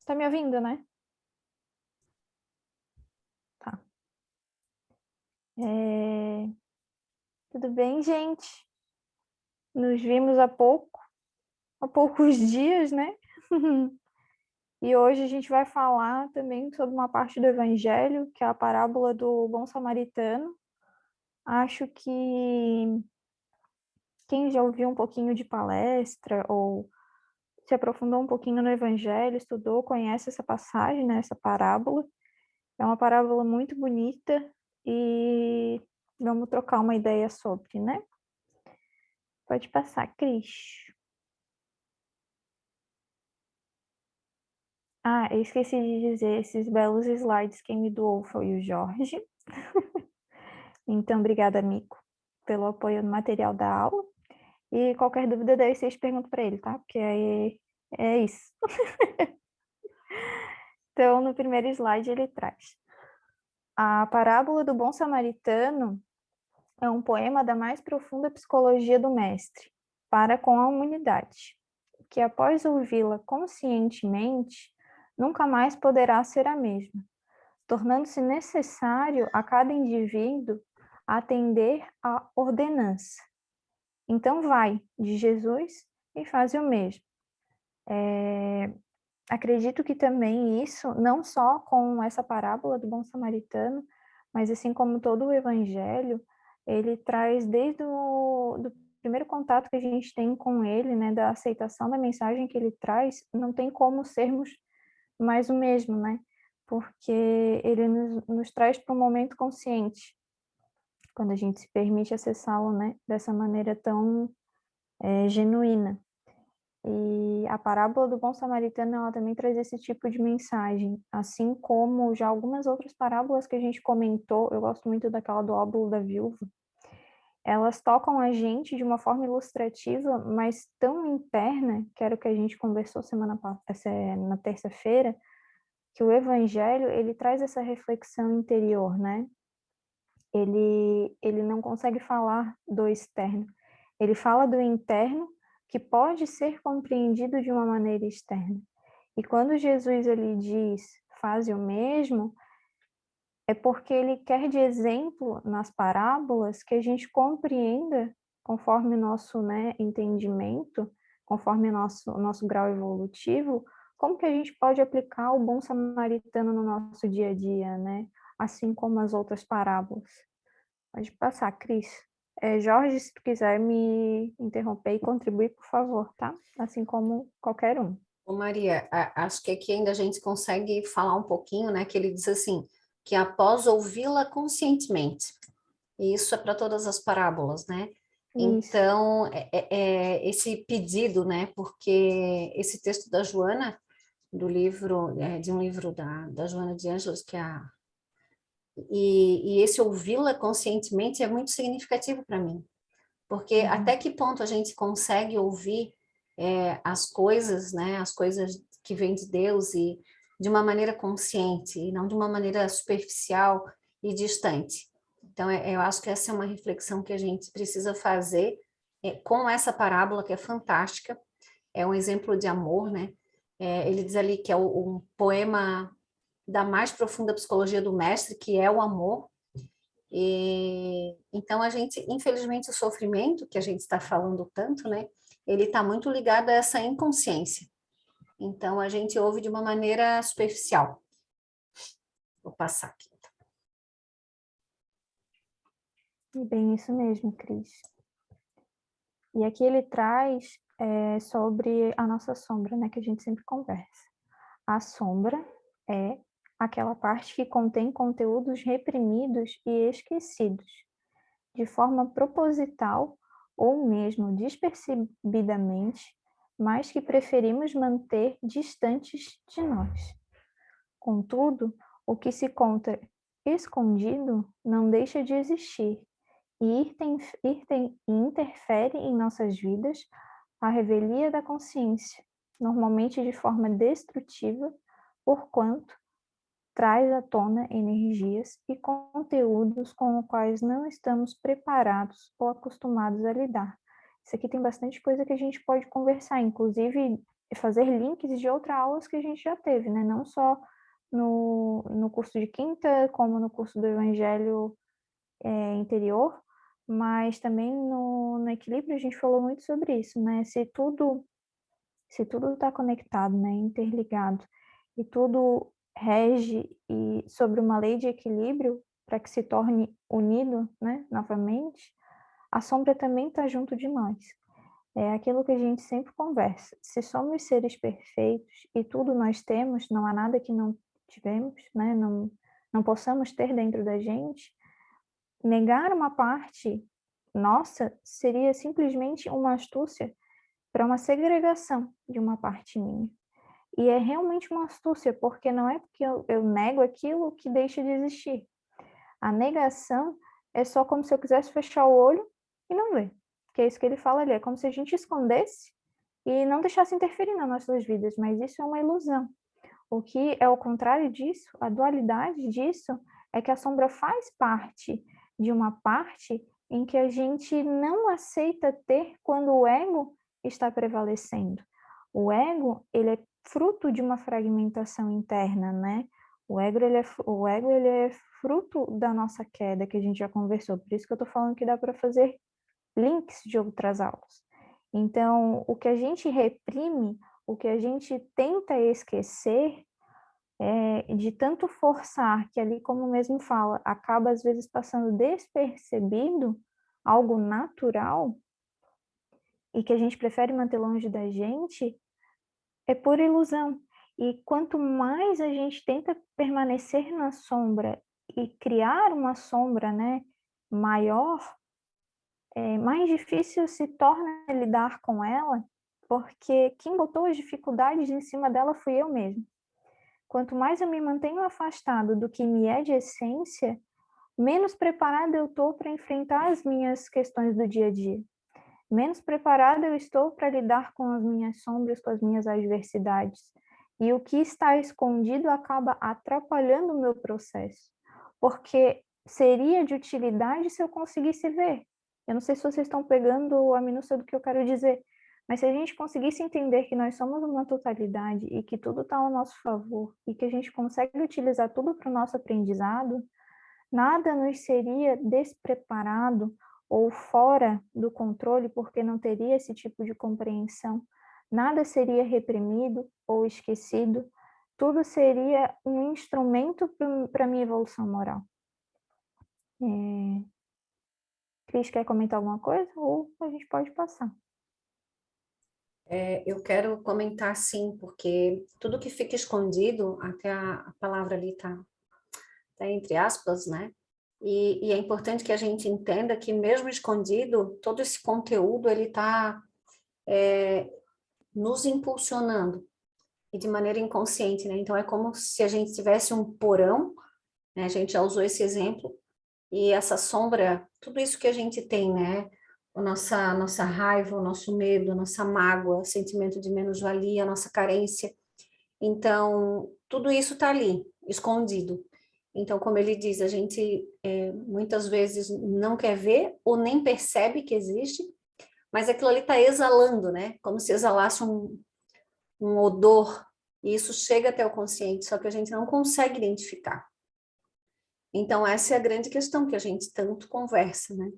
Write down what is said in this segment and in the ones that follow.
Tá me ouvindo, né? Tá. Eh, Tudo bem, gente? Nos vimos há poucos dias, né? E hoje a gente vai falar também sobre uma parte do Evangelho, que é a parábola do bom samaritano. Acho que quem já ouviu um pouquinho de palestra ou se aprofundou um pouquinho no Evangelho, estudou, conhece essa passagem, né? Essa parábola. É uma parábola muito bonita e vamos trocar uma ideia sobre, né? Pode passar, Cris. Ah, eu esqueci de dizer, esses belos slides quem me doou foi o Jorge. Então, obrigada, amigo, pelo apoio no material da aula. E qualquer dúvida daí vocês perguntam para ele, tá? Porque aí é isso. Então, no primeiro slide ele traz. A parábola do bom samaritano é um poema da mais profunda psicologia do mestre para com a humanidade, que após ouvi-la conscientemente, nunca mais poderá ser a mesma, tornando-se necessário a cada indivíduo atender à ordenança. Então vai de Jesus e faz o mesmo. Acredito que também isso, não só com essa parábola do bom samaritano, mas assim como todo o evangelho, ele traz desde o do primeiro contato que a gente tem com ele, né, da aceitação da mensagem que ele traz, não tem como sermos mais o mesmo, né? Porque ele nos traz para um momento consciente, quando a gente se permite acessá-lo, né, dessa maneira tão genuína. E a parábola do bom samaritano, ela também traz esse tipo de mensagem, assim como já algumas outras parábolas que a gente comentou, eu gosto muito daquela do óbolo da viúva, elas tocam a gente de uma forma ilustrativa, mas tão interna, que era o que a gente conversou na terça-feira, que o evangelho, ele traz essa reflexão interior, né? Ele não consegue falar do externo. Ele fala do interno, que pode ser compreendido de uma maneira externa. E quando Jesus ele diz, faze o mesmo, é porque ele quer de exemplo nas parábolas que a gente compreenda, conforme o nosso, né, entendimento, conforme o nosso grau evolutivo, como que a gente pode aplicar o bom samaritano no nosso dia a dia, né? Assim como as outras parábolas. Pode passar, Cris. Jorge, se tu quiser me interromper e contribuir, por favor, tá? Assim como qualquer um. Ô Maria, acho que aqui ainda a gente consegue falar um pouquinho, né? Que ele diz assim, que após ouvi-la conscientemente, e isso é para todas as parábolas, né? Isso. Então, esse pedido, né? Porque esse texto da Joana, do livro, de um livro da Joana de Ângeles, e esse ouvi-la conscientemente é muito significativo para mim, porque Uhum. até que ponto a gente consegue ouvir as coisas, né, as coisas que vêm de Deus e de uma maneira consciente e não de uma maneira superficial e distante. Então, eu acho que essa é uma reflexão que a gente precisa fazer com essa parábola que é fantástica, é um exemplo de amor, né? Ele diz ali que é um poema da mais profunda psicologia do mestre, que é o amor, e, então, a gente, infelizmente, o sofrimento que a gente está falando tanto, né? Ele está muito ligado a essa inconsciência. Então, a gente ouve de uma maneira superficial. Vou passar aqui. E bem isso mesmo, Cris. E aqui ele traz sobre a nossa sombra, né, que a gente sempre conversa. A sombra é aquela parte que contém conteúdos reprimidos e esquecidos, de forma proposital ou mesmo despercebidamente, mas que preferimos manter distantes de nós. Contudo, o que se conta escondido não deixa de existir e interfere em nossas vidas a revelia da consciência, normalmente de forma destrutiva, porquanto traz à tona energias e conteúdos com os quais não estamos preparados ou acostumados a lidar. Isso aqui tem bastante coisa que a gente pode conversar, inclusive fazer links de outras aulas que a gente já teve, né? Não só no curso de quinta, como no curso do Evangelho interior, mas também no equilíbrio a gente falou muito sobre isso, né? Se tudo está conectado, né, interligado, e tudo rege e sobre uma lei de equilíbrio para que se torne unido, né, novamente, a sombra também está junto de nós. É aquilo que a gente sempre conversa. Se somos seres perfeitos e tudo nós temos, não há nada que não tivemos, né, não possamos ter dentro da gente, negar uma parte nossa seria simplesmente uma astúcia para uma segregação de uma parte minha. E é realmente uma astúcia, porque não é porque eu nego aquilo que deixa de existir. A negação é só como se eu quisesse fechar o olho e não ver. Que é isso que ele fala ali, é como se a gente escondesse e não deixasse interferir nas nossas vidas, mas isso é uma ilusão. O que é o contrário disso, a dualidade disso, é que a sombra faz parte de uma parte em que a gente não aceita ter quando o ego está prevalecendo. O ego, ele é fruto de uma fragmentação interna, né? O ego ele é fruto da nossa queda, que a gente já conversou. Por isso que eu estou falando que dá para fazer links de outras aulas. Então, o que a gente reprime, o que a gente tenta esquecer, de tanto forçar, que ali, como mesmo fala, acaba às vezes passando despercebido, algo natural, e que a gente prefere manter longe da gente, é pura ilusão. E quanto mais a gente tenta permanecer na sombra e criar uma sombra, né, maior, mais difícil se torna lidar com ela, porque quem botou as dificuldades em cima dela fui eu mesmo. Quanto mais eu me mantenho afastado do que me é de essência, menos preparada eu estou para enfrentar as minhas questões do dia a dia. Menos preparada eu estou para lidar com as minhas sombras, com as minhas adversidades. E o que está escondido acaba atrapalhando o meu processo, porque seria de utilidade se eu conseguisse ver. Eu não sei se vocês estão pegando a minúcia do que eu quero dizer, mas se a gente conseguisse entender que nós somos uma totalidade e que tudo está ao nosso favor e que a gente consegue utilizar tudo para o nosso aprendizado, nada nos seria despreparado ou fora do controle porque não teria esse tipo de compreensão. Nada seria reprimido ou esquecido. Tudo seria um instrumento para a minha evolução moral. Cris, quer comentar alguma coisa? Ou a gente pode passar. Eu quero comentar sim, porque tudo que fica escondido, até a palavra ali tá entre aspas, né? E é importante que a gente entenda que mesmo escondido, todo esse conteúdo, ele está nos impulsionando, e de maneira inconsciente, né? Então é como se a gente tivesse um porão, né? A gente já usou esse exemplo, e essa sombra, tudo isso que a gente tem, né? A nossa raiva, o nosso medo, a nossa mágoa, o sentimento de menos-valia, a nossa carência. Então, tudo isso está ali, escondido. Então, como ele diz, a gente muitas vezes não quer ver ou nem percebe que existe, mas aquilo ali está exalando, né? Como se exalasse um odor, e isso chega até o consciente, só que a gente não consegue identificar. Então, essa é a grande questão que a gente tanto conversa, né?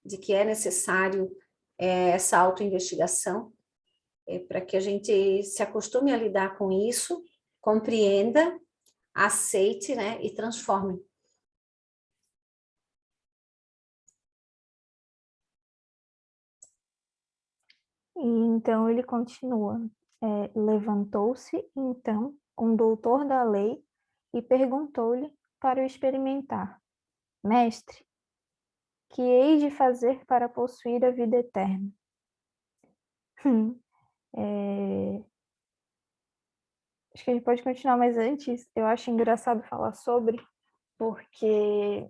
De que é necessário essa autoinvestigação, para que a gente se acostume a lidar com isso, compreenda, aceite, né? E transforme. E então ele continua. Levantou-se, então, um doutor da lei e perguntou-lhe para o experimentar: Mestre, que hei de fazer para possuir a vida eterna? Acho que a gente pode continuar, mas antes eu acho engraçado falar sobre, porque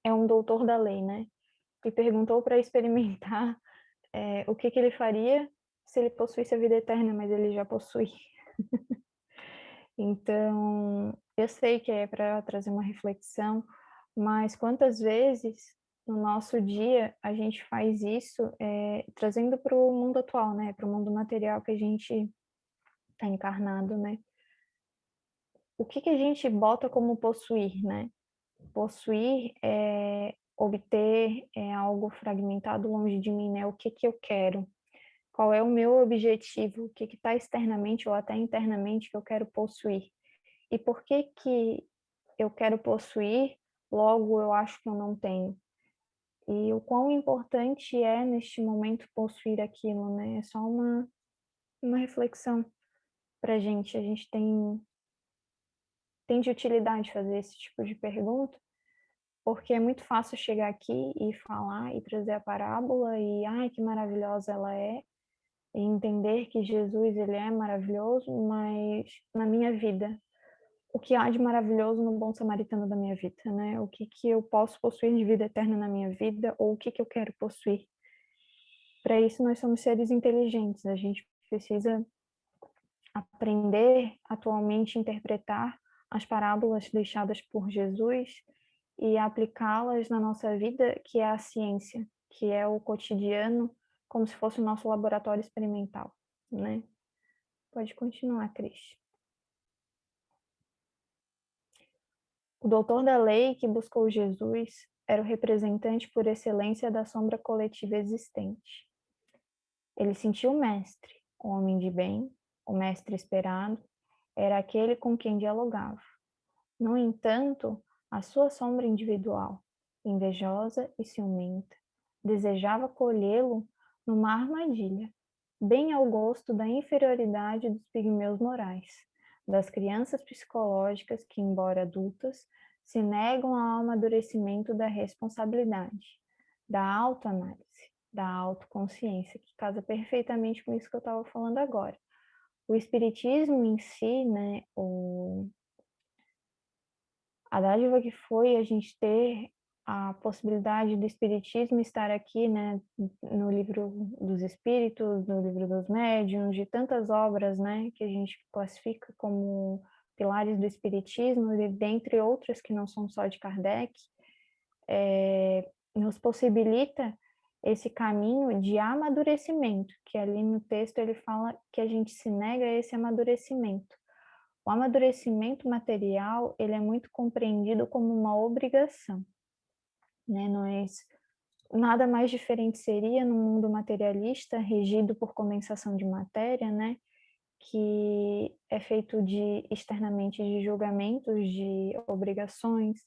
é um doutor da lei, né? E perguntou para experimentar o que ele faria se ele possuísse a vida eterna, mas ele já possui. Então, eu sei que é para trazer uma reflexão, mas quantas vezes no nosso dia a gente faz isso trazendo para o mundo atual, né? Para o mundo material que a gente está encarnado, né? O que que a gente bota como possuir, né? Possuir é obter, é algo fragmentado longe de mim, né? O que que eu quero? Qual é o meu objetivo? O que que está externamente ou até internamente que eu quero possuir? E por que que eu quero possuir, logo eu acho que eu não tenho? E o quão importante é neste momento possuir aquilo, né? É só uma reflexão para a gente tem de utilidade fazer esse tipo de pergunta, porque é muito fácil chegar aqui e falar e trazer a parábola e, ai, que maravilhosa ela é, e entender que Jesus, ele é maravilhoso, mas na minha vida, o que há de maravilhoso no bom samaritano da minha vida, né? O que que eu posso possuir de vida eterna na minha vida, ou o que que eu quero possuir. Para isso, nós somos seres inteligentes, a gente precisa aprender atualmente a interpretar as parábolas deixadas por Jesus e aplicá-las na nossa vida, que é a ciência, que é o cotidiano, como se fosse o nosso laboratório experimental, né? Pode continuar, Cris. O doutor da lei que buscou Jesus era o representante por excelência da sombra coletiva existente. Ele sentiu o mestre, o homem de bem, o mestre esperado, era aquele com quem dialogava. No entanto, a sua sombra individual, invejosa e ciumenta, desejava colhê-lo numa armadilha, bem ao gosto da inferioridade dos pigmeus morais, das crianças psicológicas que, embora adultas, se negam ao amadurecimento da responsabilidade, da autoanálise, da autoconsciência, que casa perfeitamente com isso que eu estava falando agora. O espiritismo em si, né, a dádiva que foi a gente ter a possibilidade do espiritismo estar aqui, né, no livro dos espíritos, no livro dos médiuns, de tantas obras, né, que a gente classifica como pilares do espiritismo, e dentre outras que não são só de Kardec, nos possibilita esse caminho de amadurecimento, que ali no texto ele fala que a gente se nega a esse amadurecimento. O amadurecimento material, ele é muito compreendido como uma obrigação, né? Nós, nada mais diferente seria no mundo materialista, regido por condensação de matéria, né? Que é feito de, externamente, de julgamentos, de obrigações,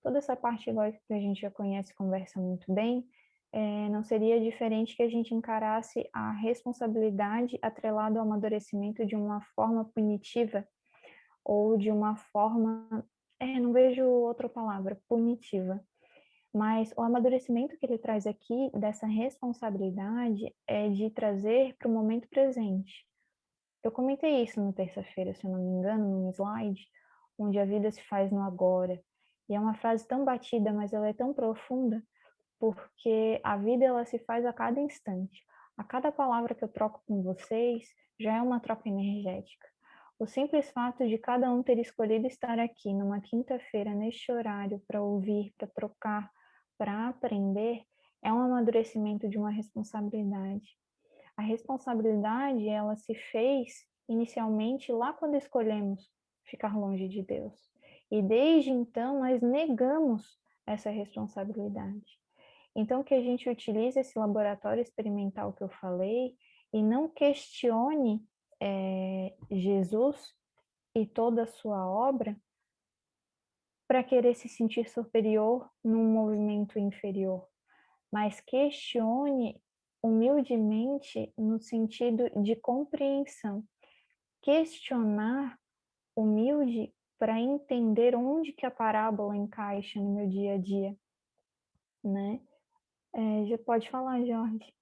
toda essa parte lógica que a gente já conhece e conversa muito bem, não seria diferente que a gente encarasse a responsabilidade atrelada ao amadurecimento de uma forma punitiva, ou de uma forma, não vejo outra palavra, punitiva. Mas o amadurecimento que ele traz aqui, dessa responsabilidade, é de trazer para o momento presente. Eu comentei isso na terça-feira, se eu não me engano, num slide, onde a vida se faz no agora. E é uma frase tão batida, mas ela é tão profunda, porque a vida ela se faz a cada instante. A cada palavra que eu troco com vocês já é uma troca energética. O simples fato de cada um ter escolhido estar aqui numa quinta-feira, neste horário, para ouvir, para trocar, para aprender, é um amadurecimento de uma responsabilidade. A responsabilidade, ela se fez inicialmente lá quando escolhemos ficar longe de Deus. E desde então nós negamos essa responsabilidade. Então, que a gente utilize esse laboratório experimental que eu falei e não questione Jesus e toda a sua obra para querer se sentir superior num movimento inferior, mas questione humildemente no sentido de compreensão. Questionar humilde para entender onde que a parábola encaixa no meu dia a dia, né? Já pode falar, Jorge.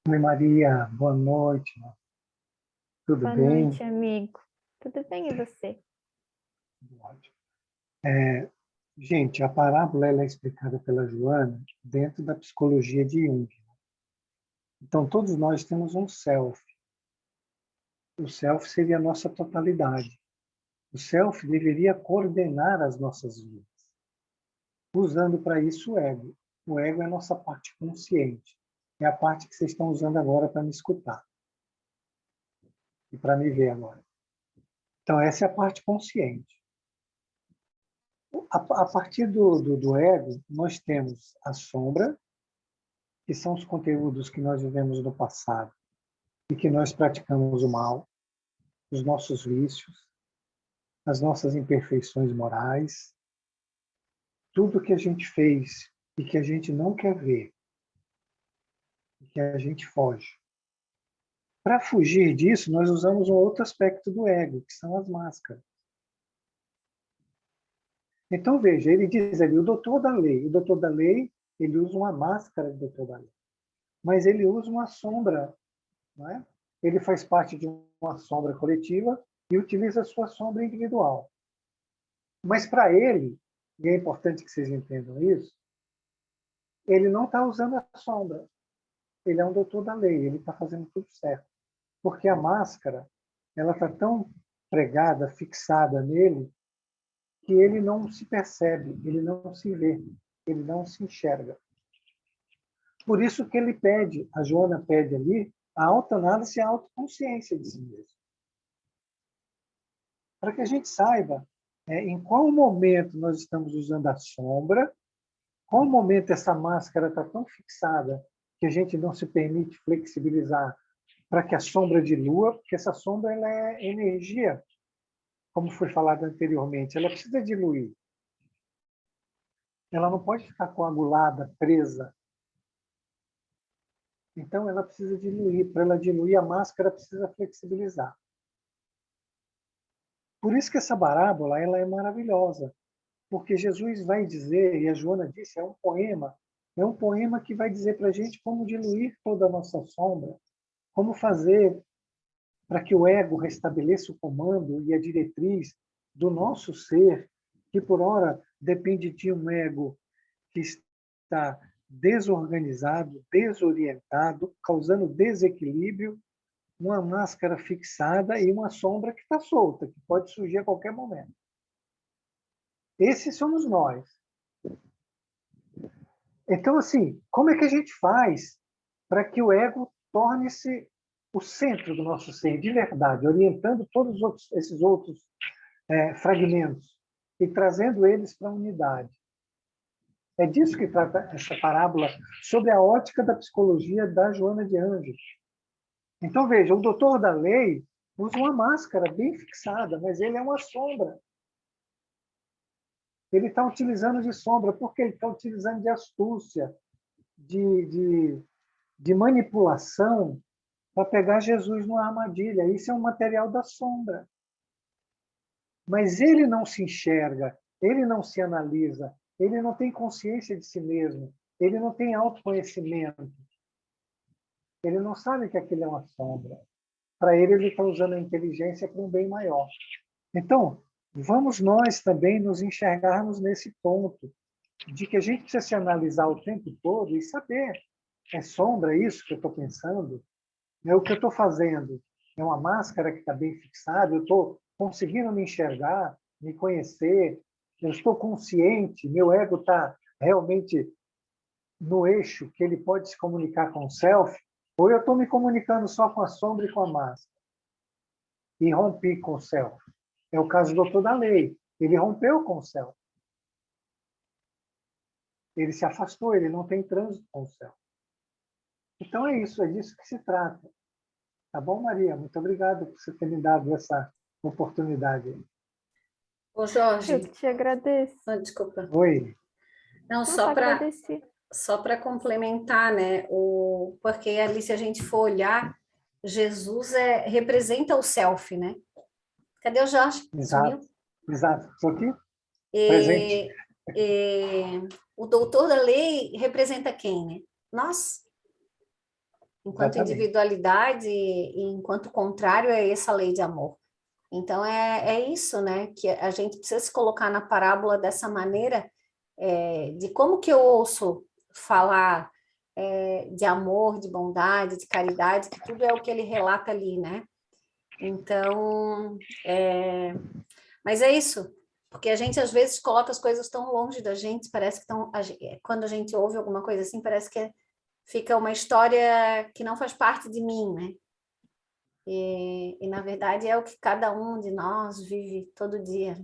Oi, Maria, boa noite. Tudo Boa bem? noite, amigo. Tudo bem e você? Tudo ótimo. Gente, a parábola ela é explicada pela Joana dentro da psicologia de Jung. Então, todos nós temos um self. O self seria a nossa totalidade. O self deveria coordenar as nossas vidas, usando para isso o ego. O ego é a nossa parte consciente. É a parte que vocês estão usando agora para me escutar. e para me ver agora. Então, essa é a parte consciente. A partir do ego, nós temos a sombra, que são os conteúdos que nós vivemos no passado e que nós praticamos o mal, os nossos vícios, as nossas imperfeições morais, tudo que a gente fez e que a gente não quer ver, e que a gente foge. Para fugir disso, nós usamos um outro aspecto do ego, que são as máscaras. Então, veja, ele diz ali, o doutor da lei. O doutor da lei, ele usa uma máscara de doutor da lei. Mas ele usa uma sombra, não é? Ele faz parte de uma sombra coletiva e utiliza a sua sombra individual. Mas para ele, e é importante que vocês entendam isso, ele não está usando a sombra. Ele é um doutor da lei, ele está fazendo tudo certo. Porque a máscara, ela está tão pregada, fixada nele, que ele não se percebe, ele não se vê, ele não se enxerga. Por isso que ele pede, a Joana pede ali, a autoanálise e a autoconsciência de si mesmo. Para que a gente saiba em qual momento nós estamos usando a sombra, qual momento essa máscara está tão fixada que a gente não se permite flexibilizar para que a sombra dilua, porque essa sombra ela é energia, como foi falado anteriormente, ela precisa diluir. Ela não pode ficar coagulada, presa. Então, ela precisa diluir. Para ela diluir, a máscara precisa flexibilizar. Por isso que essa parábola ela é maravilhosa, porque Jesus vai dizer, e a Joana disse, é um poema que vai dizer para a gente como diluir toda a nossa sombra, como fazer para que o ego restabeleça o comando e a diretriz do nosso ser, que por ora depende de um ego que está desorganizado, desorientado, causando desequilíbrio, uma máscara fixada e uma sombra que está solta, que pode surgir a qualquer momento. Esses somos nós. Então, assim, como é que a gente faz para que o ego torne-se o centro do nosso ser, de verdade, orientando todos esses outros fragmentos e trazendo eles para a unidade? É disso que trata essa parábola, sobre a ótica da psicologia da Joana de Ângeles. Então, veja, o doutor da lei usa uma máscara bem fixada, mas ele é uma sombra. Ele está utilizando de sombra, porque ele está utilizando de astúcia, de manipulação, para pegar Jesus numa armadilha. Isso é um material da sombra. Mas ele não se enxerga, ele não se analisa, ele não tem consciência de si mesmo, ele não tem autoconhecimento. Ele não sabe que aquilo é uma sombra. Para ele está usando a inteligência para um bem maior. Então, vamos nós também nos enxergarmos nesse ponto, de que a gente precisa se analisar o tempo todo e saber, é sombra isso que eu estou pensando? É o que eu estou fazendo? É uma máscara que está bem fixada? Eu estou conseguindo me enxergar, me conhecer? Eu estou consciente? Meu ego está realmente no eixo que ele pode se comunicar com o self? Ou eu estou me comunicando só com a sombra e com a máscara? E rompi com o self. É o caso do doutor da lei. Ele rompeu com o self. Ele se afastou, ele não tem trânsito com o self. Então é isso, é disso que se trata. Tá bom, Maria? Muito obrigado por você ter me dado essa oportunidade. Ô, Jorge. Eu te agradeço. Desculpa. Oi. Não, agradeci. Só para complementar, né? Porque ali, se a gente for olhar, Jesus representa o self, né? Cadê o Jorge? Exato. Sumiu? Exato. Estou aqui? Presente. O doutor da lei representa quem, né? Nós. Enquanto Exatamente. individualidade e enquanto contrário é essa lei de amor. Então, é isso, né? Que a gente precisa se colocar na parábola dessa maneira, de como que eu ouço falar de amor, de bondade, de caridade, que tudo é o que ele relata ali, né? Então, mas é isso, porque a gente às vezes coloca as coisas tão longe da gente, parece que quando a gente ouve alguma coisa assim, parece que fica uma história que não faz parte de mim, né? E, na verdade, é o que cada um de nós vive todo dia.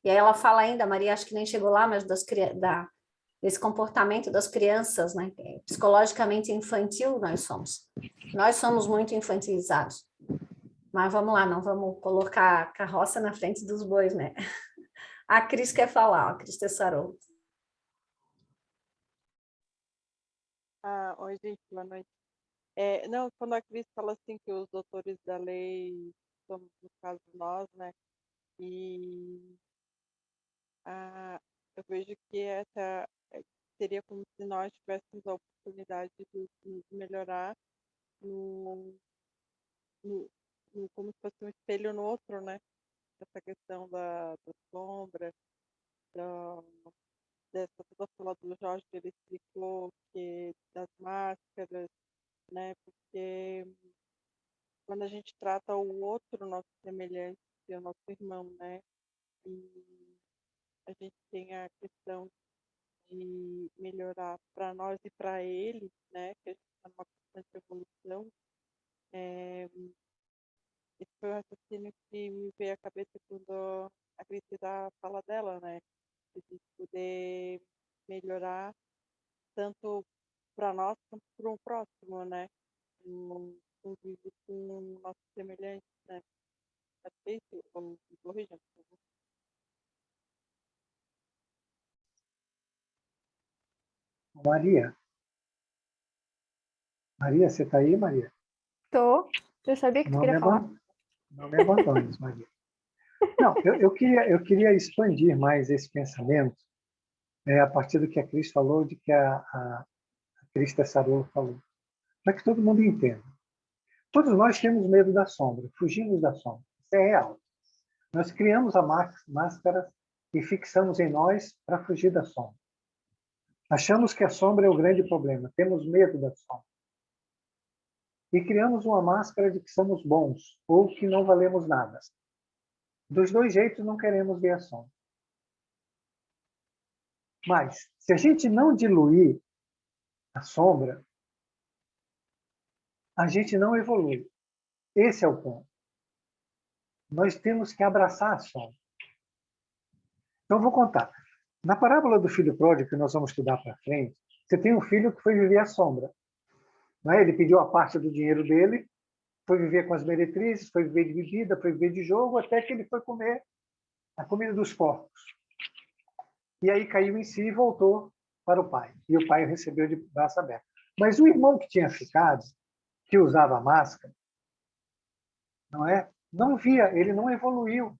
E aí ela fala ainda, Maria, acho que nem chegou lá, mas desse comportamento das crianças, né? Psicologicamente infantil nós somos. Nós somos muito infantilizados. Mas vamos lá, não vamos colocar a carroça na frente dos bois, né? A Cris quer falar, a Cris Tessarol. Oi, gente, boa noite. Não, quando a Cris fala assim que os doutores da lei somos, no caso, nós, né? E eu vejo que essa seria como se nós tivéssemos a oportunidade de melhorar no, no, como se fosse um espelho no outro, né? Essa questão da sombra, da, dessa toda fala do Jorge que ele explicou, que das máscaras, né? Porque quando a gente trata o outro, nosso semelhante, o nosso irmão, né? E a gente tem a questão de melhorar para nós e para ele, né? Que a gente está numa constante evolução. Esse foi um raciocínio que me veio à cabeça quando a Cris fala dela, né? De a gente poder melhorar tanto para nós quanto para o próximo, né? No convívio com o nosso semelhante, né? Aceito ou me corrijam, por favor. Maria, Maria, você está aí, Maria? Tô. Eu sabia que tu queria falar. Não me abandones, Maria. Não, eu queria expandir mais esse pensamento a partir do que a Cris falou, de que a Cris Tessarolo falou, para que todo mundo entenda. Todos nós temos medo da sombra, fugimos da sombra. Isso é real. Nós criamos a máscara e fixamos em nós para fugir da sombra. Achamos que a sombra é o grande problema, temos medo da sombra. E criamos uma máscara de que somos bons ou que não valemos nada. Dos dois jeitos, não queremos ver a sombra. Mas, se a gente não diluir a sombra, a gente não evolui. Esse é o ponto. Nós temos que abraçar a sombra. Então, eu vou contar. Na parábola do filho pródigo, que nós vamos estudar para frente, você tem um filho que foi viver a sombra. Não é? Ele pediu a parte do dinheiro dele, foi viver com as meretrizes, foi viver de bebida, foi viver de jogo, até que ele foi comer a comida dos porcos. E aí caiu em si e voltou para o pai. E o pai o recebeu de braço aberto. Mas o irmão que tinha ficado, que usava máscara, não é? Não via, ele não evoluiu.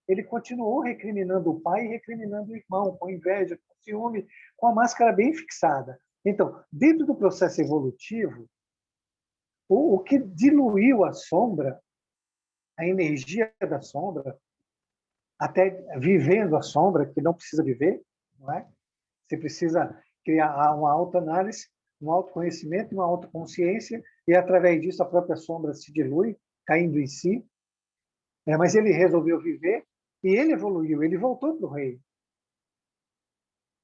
Ele continuou recriminando o pai e recriminando o irmão, com inveja, com ciúme, com a máscara bem fixada. Então, dentro do processo evolutivo, o que diluiu a sombra, a energia da sombra, até vivendo a sombra, que não precisa viver, não é? Você precisa criar uma autoanálise, um autoconhecimento, uma autoconsciência, e através disso a própria sombra se dilui, caindo em si. Mas ele resolveu viver e ele evoluiu, ele voltou para o reino.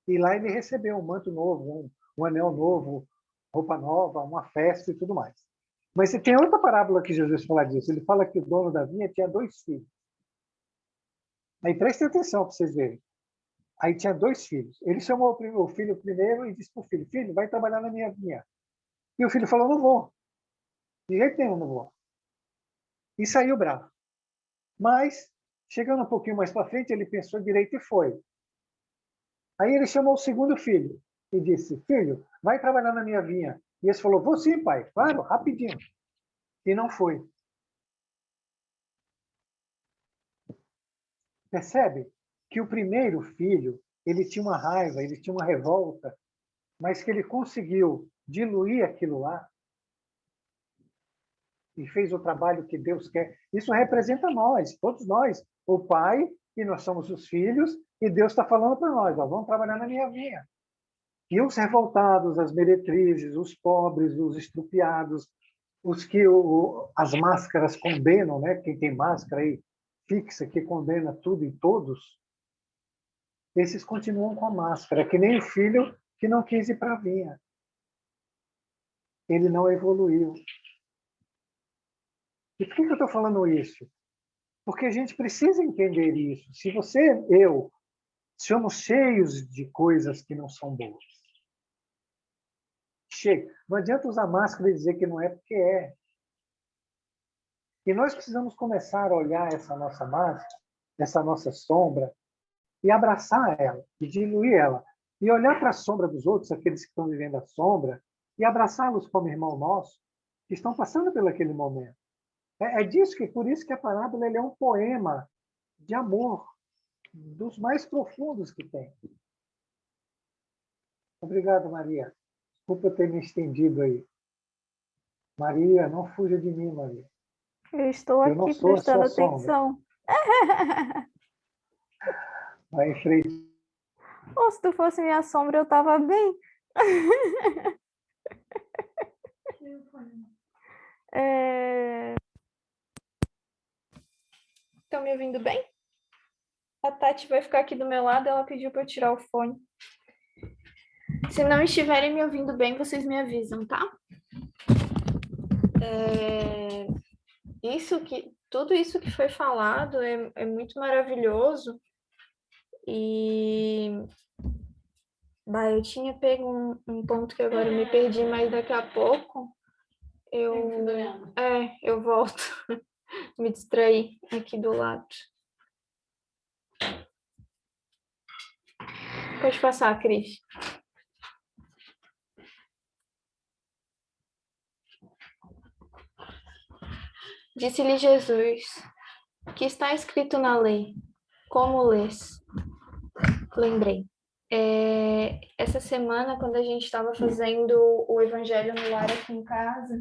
E lá ele recebeu um manto novo, um anel novo, roupa nova, uma festa e tudo mais. Mas tem outra parábola que Jesus fala disso. Ele fala que o dono da vinha tinha 2 filhos. Aí prestem atenção para vocês verem. Aí tinha 2 filhos. Ele chamou o filho primeiro e disse para o filho, filho, vai trabalhar na minha vinha. E o filho falou, não vou. De jeito nenhum, não vou. E saiu bravo. Mas, chegando um pouquinho mais para frente, ele pensou direito e foi. Aí ele chamou o segundo filho e disse, filho, vai trabalhar na minha vinha. E esse falou, vou sim, pai, claro, rapidinho. E não foi. Percebe que o primeiro filho, ele tinha uma raiva, ele tinha uma revolta, mas que ele conseguiu diluir aquilo lá e fez o trabalho que Deus quer. Isso representa nós, todos nós, o pai, e nós somos os filhos, e Deus está falando para nós, ó, vamos trabalhar na minha vinha. E os revoltados, as meretrizes, os pobres, os estrupiados, os que as máscaras condenam, né? Quem tem máscara aí fixa, que condena tudo e todos, esses continuam com a máscara, que nem o filho que não quis ir para a vinha. Ele não evoluiu. E por que eu estou falando isso? Porque a gente precisa entender isso. Se você, eu, somos cheios de coisas que não são boas. Cheio. Não adianta usar máscara e dizer que não é, porque é. E nós precisamos começar a olhar essa nossa máscara, essa nossa sombra, e abraçar ela, e diluir ela. E olhar para a sombra dos outros, aqueles que estão vivendo a sombra, e abraçá-los como irmão nosso, que estão passando por aquele momento. Disso que, por isso que a parábola ele é um poema de amor, dos mais profundos que tem. Obrigado, Maria. Desculpa ter me estendido aí. Maria, não fuja de mim, Maria. Eu estou Eu não aqui sou a prestando sua sombra. atenção. Vai em frente. Ou se tu fosse minha sombra, eu tava bem. Estão me ouvindo bem? A Tati vai ficar aqui do meu lado, ela pediu para eu tirar o fone. Se não estiverem me ouvindo bem, vocês me avisam, tá? Tudo isso que foi falado é muito maravilhoso. E eu tinha pego um ponto que agora eu me perdi, mas daqui a pouco eu volto. Me distraí aqui do lado. Pode passar, Cris. Disse-lhe Jesus: que está escrito na lei? Como lês? Lembrei. Essa semana, quando a gente estava fazendo o Evangelho no Lar aqui em casa,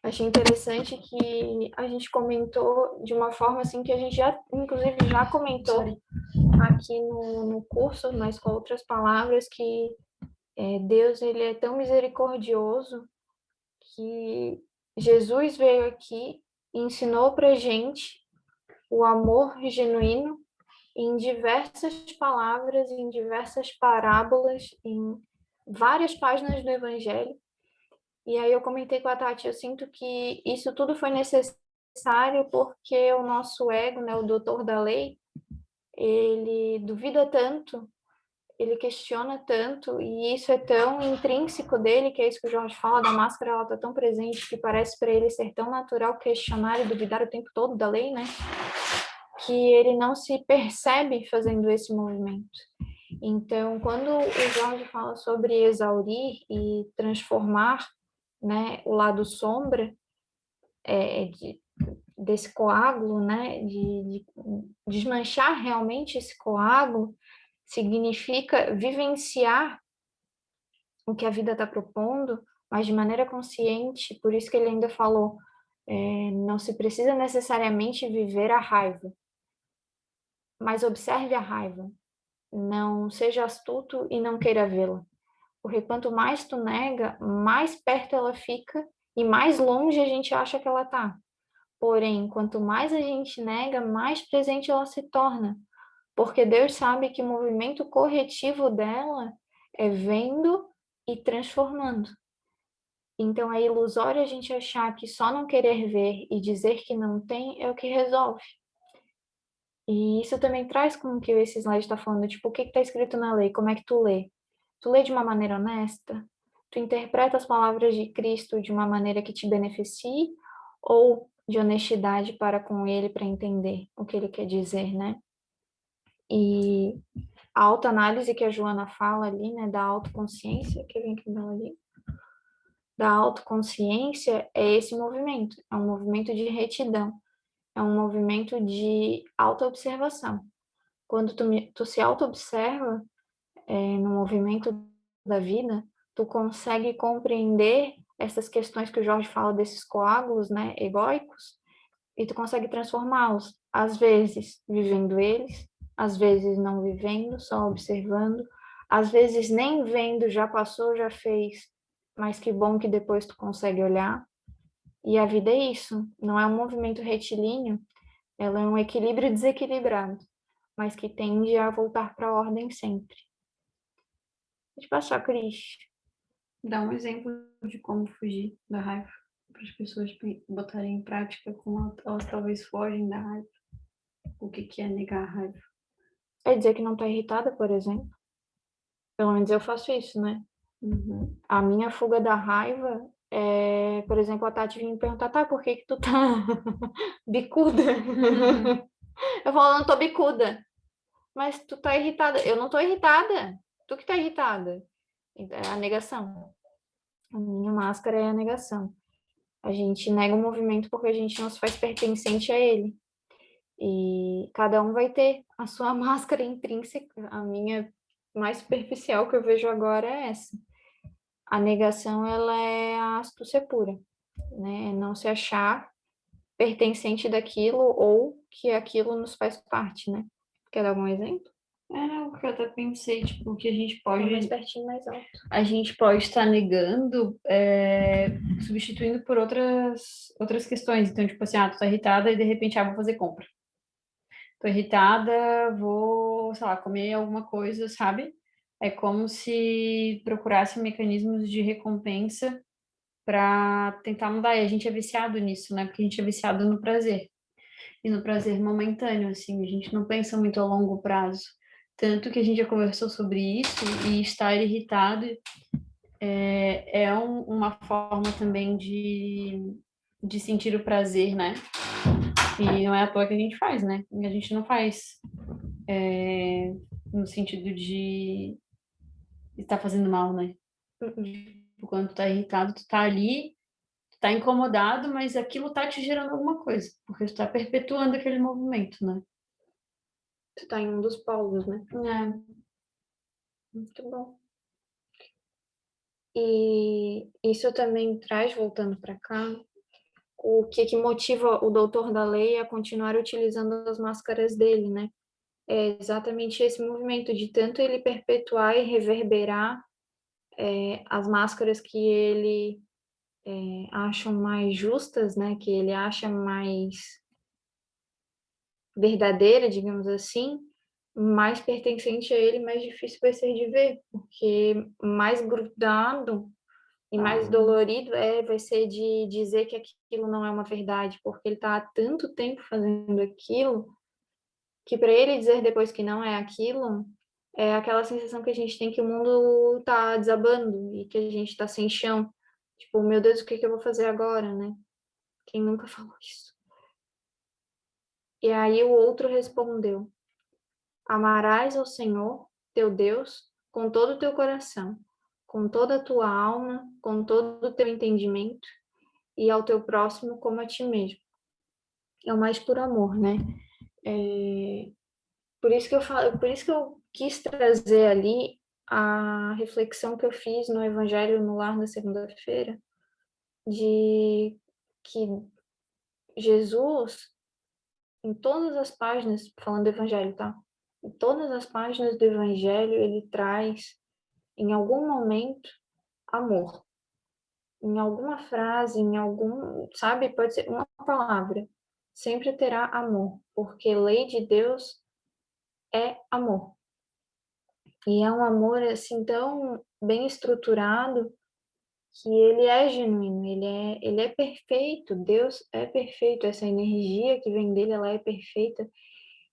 achei interessante que a gente comentou de uma forma assim que a gente inclusive já comentou aqui no curso, mas com outras palavras, que Deus ele é tão misericordioso que Jesus veio aqui e ensinou para gente o amor genuíno em diversas palavras, em diversas parábolas, em várias páginas do Evangelho. E aí eu comentei com a Tati, eu sinto que isso tudo foi necessário porque o nosso ego, né, o doutor da lei, ele duvida tanto, ele questiona tanto, e isso é tão intrínseco dele, que é isso que o Jorge fala, da máscara, ela tá tão presente, que parece para ele ser tão natural questionar e duvidar o tempo todo da lei, né? Que ele não se percebe fazendo esse movimento. Então, quando o Jorge fala sobre exaurir e transformar, né, o lado sombra desse coágulo, né, de desmanchar realmente esse coágulo, significa vivenciar o que a vida está propondo, mas de maneira consciente. Por isso que ele ainda falou, não se precisa necessariamente viver a raiva, mas observe a raiva. Não seja astuto e não queira vê-la. Porque quanto mais tu nega, mais perto ela fica e mais longe a gente acha que ela está. Porém, quanto mais a gente nega, mais presente ela se torna. Porque Deus sabe que o movimento corretivo dela é vendo e transformando. Então é ilusório a gente achar que só não querer ver e dizer que não tem é o que resolve. E isso também traz com que esse slide está falando, tipo, o que está escrito na lei, como é que tu lê? Tu lê de uma maneira honesta? Tu interpreta as palavras de Cristo de uma maneira que te beneficie ou de honestidade para com ele, para entender o que ele quer dizer, né? E a autoanálise que a Joana fala ali, né, da autoconsciência, que vem aqui dela ali, da autoconsciência é esse movimento, é um movimento de retidão, é um movimento de autoobservação. Quando tu se auto-observa no movimento da vida, tu consegue compreender essas questões que o Jorge fala desses coágulos, né, egóicos, e tu consegue transformá-los, às vezes vivendo eles, às vezes não vivendo, só observando, às vezes nem vendo, já passou, já fez, mas que bom que depois tu consegue olhar. E a vida é isso, não é um movimento retilíneo, ela é um equilíbrio desequilibrado, mas que tende a voltar para a ordem sempre. Pode passar, Cris. Dá um exemplo de como fugir da raiva, para as pessoas botarem em prática como elas talvez fogem da raiva. O que é negar a raiva? É dizer que não tá irritada, por exemplo. Pelo menos eu faço isso, né? Uhum. A minha fuga da raiva é, por exemplo, a Tati vinha me perguntar, tá, por que tu tá bicuda? Eu falo, eu não tô bicuda. Mas tu tá irritada. Eu não tô irritada. Tu que tá irritada. É a negação. A minha máscara é a negação. A gente nega o movimento porque a gente não se faz pertencente a ele. E cada um vai ter a sua máscara intrínseca. A minha mais superficial que eu vejo agora é essa. A negação, ela é a astúcia pura, né? É não se achar pertencente daquilo ou que aquilo nos faz parte, né? Quer dar algum exemplo? O que eu até pensei, tipo, o que a gente Fala pode... mais pertinho, mais alto. A gente pode estar negando, substituindo por outras questões. Então, tipo assim, tu tá irritada e de repente, vou fazer compra. Tô irritada, vou, sei lá, comer alguma coisa, sabe? É como se procurasse mecanismos de recompensa para tentar mudar. E a gente é viciado nisso, né? Porque a gente é viciado no prazer. E no prazer momentâneo, assim, a gente não pensa muito a longo prazo. Tanto que a gente já conversou sobre isso e estar irritado uma forma também de sentir o prazer, né? E não é à toa que a gente faz, né? A gente não faz no sentido de estar fazendo mal, né? Quando tu tá irritado, tu tá ali, tu tá incomodado, mas aquilo tá te gerando alguma coisa, porque tu tá perpetuando aquele movimento, né? Tu tá em um dos polos, né? É. Muito bom. E isso também traz, voltando para cá, o que motiva o doutor da lei a continuar utilizando as máscaras dele, né? É exatamente esse movimento de tanto ele perpetuar e reverberar as máscaras que ele acha mais justas, né? Que ele acha mais verdadeira, digamos assim, mais pertencente a ele, mais difícil vai ser de ver, porque mais grudado e mais dolorido vai ser de dizer que aquilo não é uma verdade, porque ele está há tanto tempo fazendo aquilo, que para ele dizer depois que não é aquilo, é aquela sensação que a gente tem que o mundo está desabando e que a gente está sem chão. Tipo, meu Deus, o que eu vou fazer agora, né? Quem nunca falou isso? E aí o outro respondeu: amarás ao Senhor, teu Deus, com todo o teu coração, com toda a tua alma, com todo o teu entendimento, e ao teu próximo como a ti mesmo. É o mais puro amor, né? Por isso que eu falo, por isso que eu quis trazer ali a reflexão que eu fiz no Evangelho no Lar na segunda-feira, de que Jesus, em todas as páginas, falando do Evangelho, tá? Em todas as páginas do Evangelho, ele traz, em algum momento, amor. Em alguma frase, em algum, sabe, pode ser uma palavra, sempre terá amor, porque lei de Deus é amor. E é um amor assim tão bem estruturado que ele é genuíno, ele é perfeito, Deus é perfeito, essa energia que vem dele, ela é perfeita.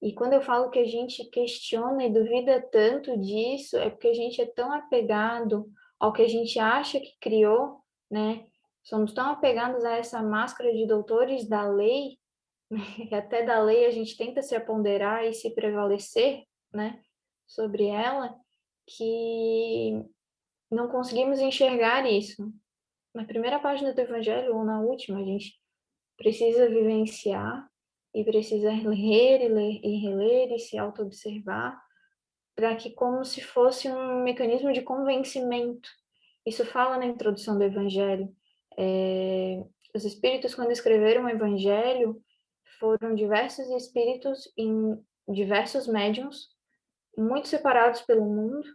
E quando eu falo que a gente questiona e duvida tanto disso, é porque a gente é tão apegado ao que a gente acha que criou, né? Somos tão apegados a essa máscara de doutores da lei, que até da lei a gente tenta se aponderar e se prevalecer, né, sobre ela, que não conseguimos enxergar isso. Na primeira página do Evangelho ou na última, a gente precisa vivenciar e precisa ler e ler e reler e se auto-observar para que como se fosse um mecanismo de convencimento. Isso fala na introdução do Evangelho. Os espíritos, quando escreveram o Evangelho, foram diversos espíritos em diversos médiums, muito separados pelo mundo,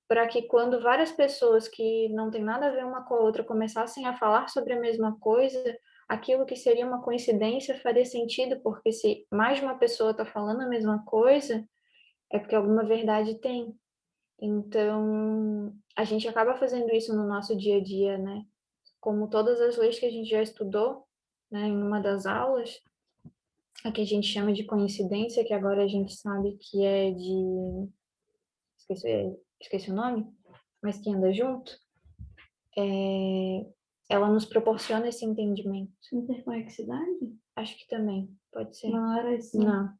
para que quando várias pessoas que não têm nada a ver uma com a outra começassem a falar sobre a mesma coisa, aquilo que seria uma coincidência faria sentido, porque se mais de uma pessoa está falando a mesma coisa, é porque alguma verdade tem. Então, a gente acaba fazendo isso no nosso dia a dia, né? Como todas as leis que a gente já estudou, né, em uma das aulas, a que a gente chama de coincidência, que agora a gente sabe que é de... Esqueci o nome, mas que anda junto, ela nos proporciona esse entendimento. Interconexidade? Acho que também, pode ser. Não era isso. Não.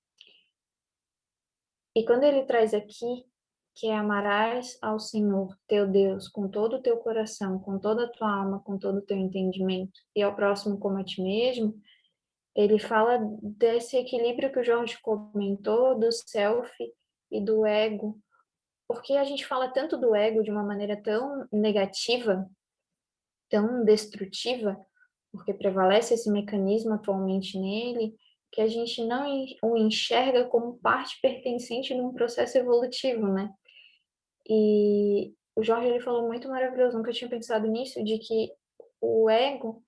E quando ele traz aqui, que é amarás ao Senhor, teu Deus, com todo o teu coração, com toda a tua alma, com todo o teu entendimento, e ao próximo como a ti mesmo, ele fala desse equilíbrio que o Jorge comentou, do self e do ego. Porque a gente fala tanto do ego de uma maneira tão negativa, tão destrutiva, porque prevalece esse mecanismo atualmente nele, que a gente não o enxerga como parte pertencente de um processo evolutivo, né? E o Jorge, ele falou muito maravilhoso, nunca tinha pensado nisso, de que o ego,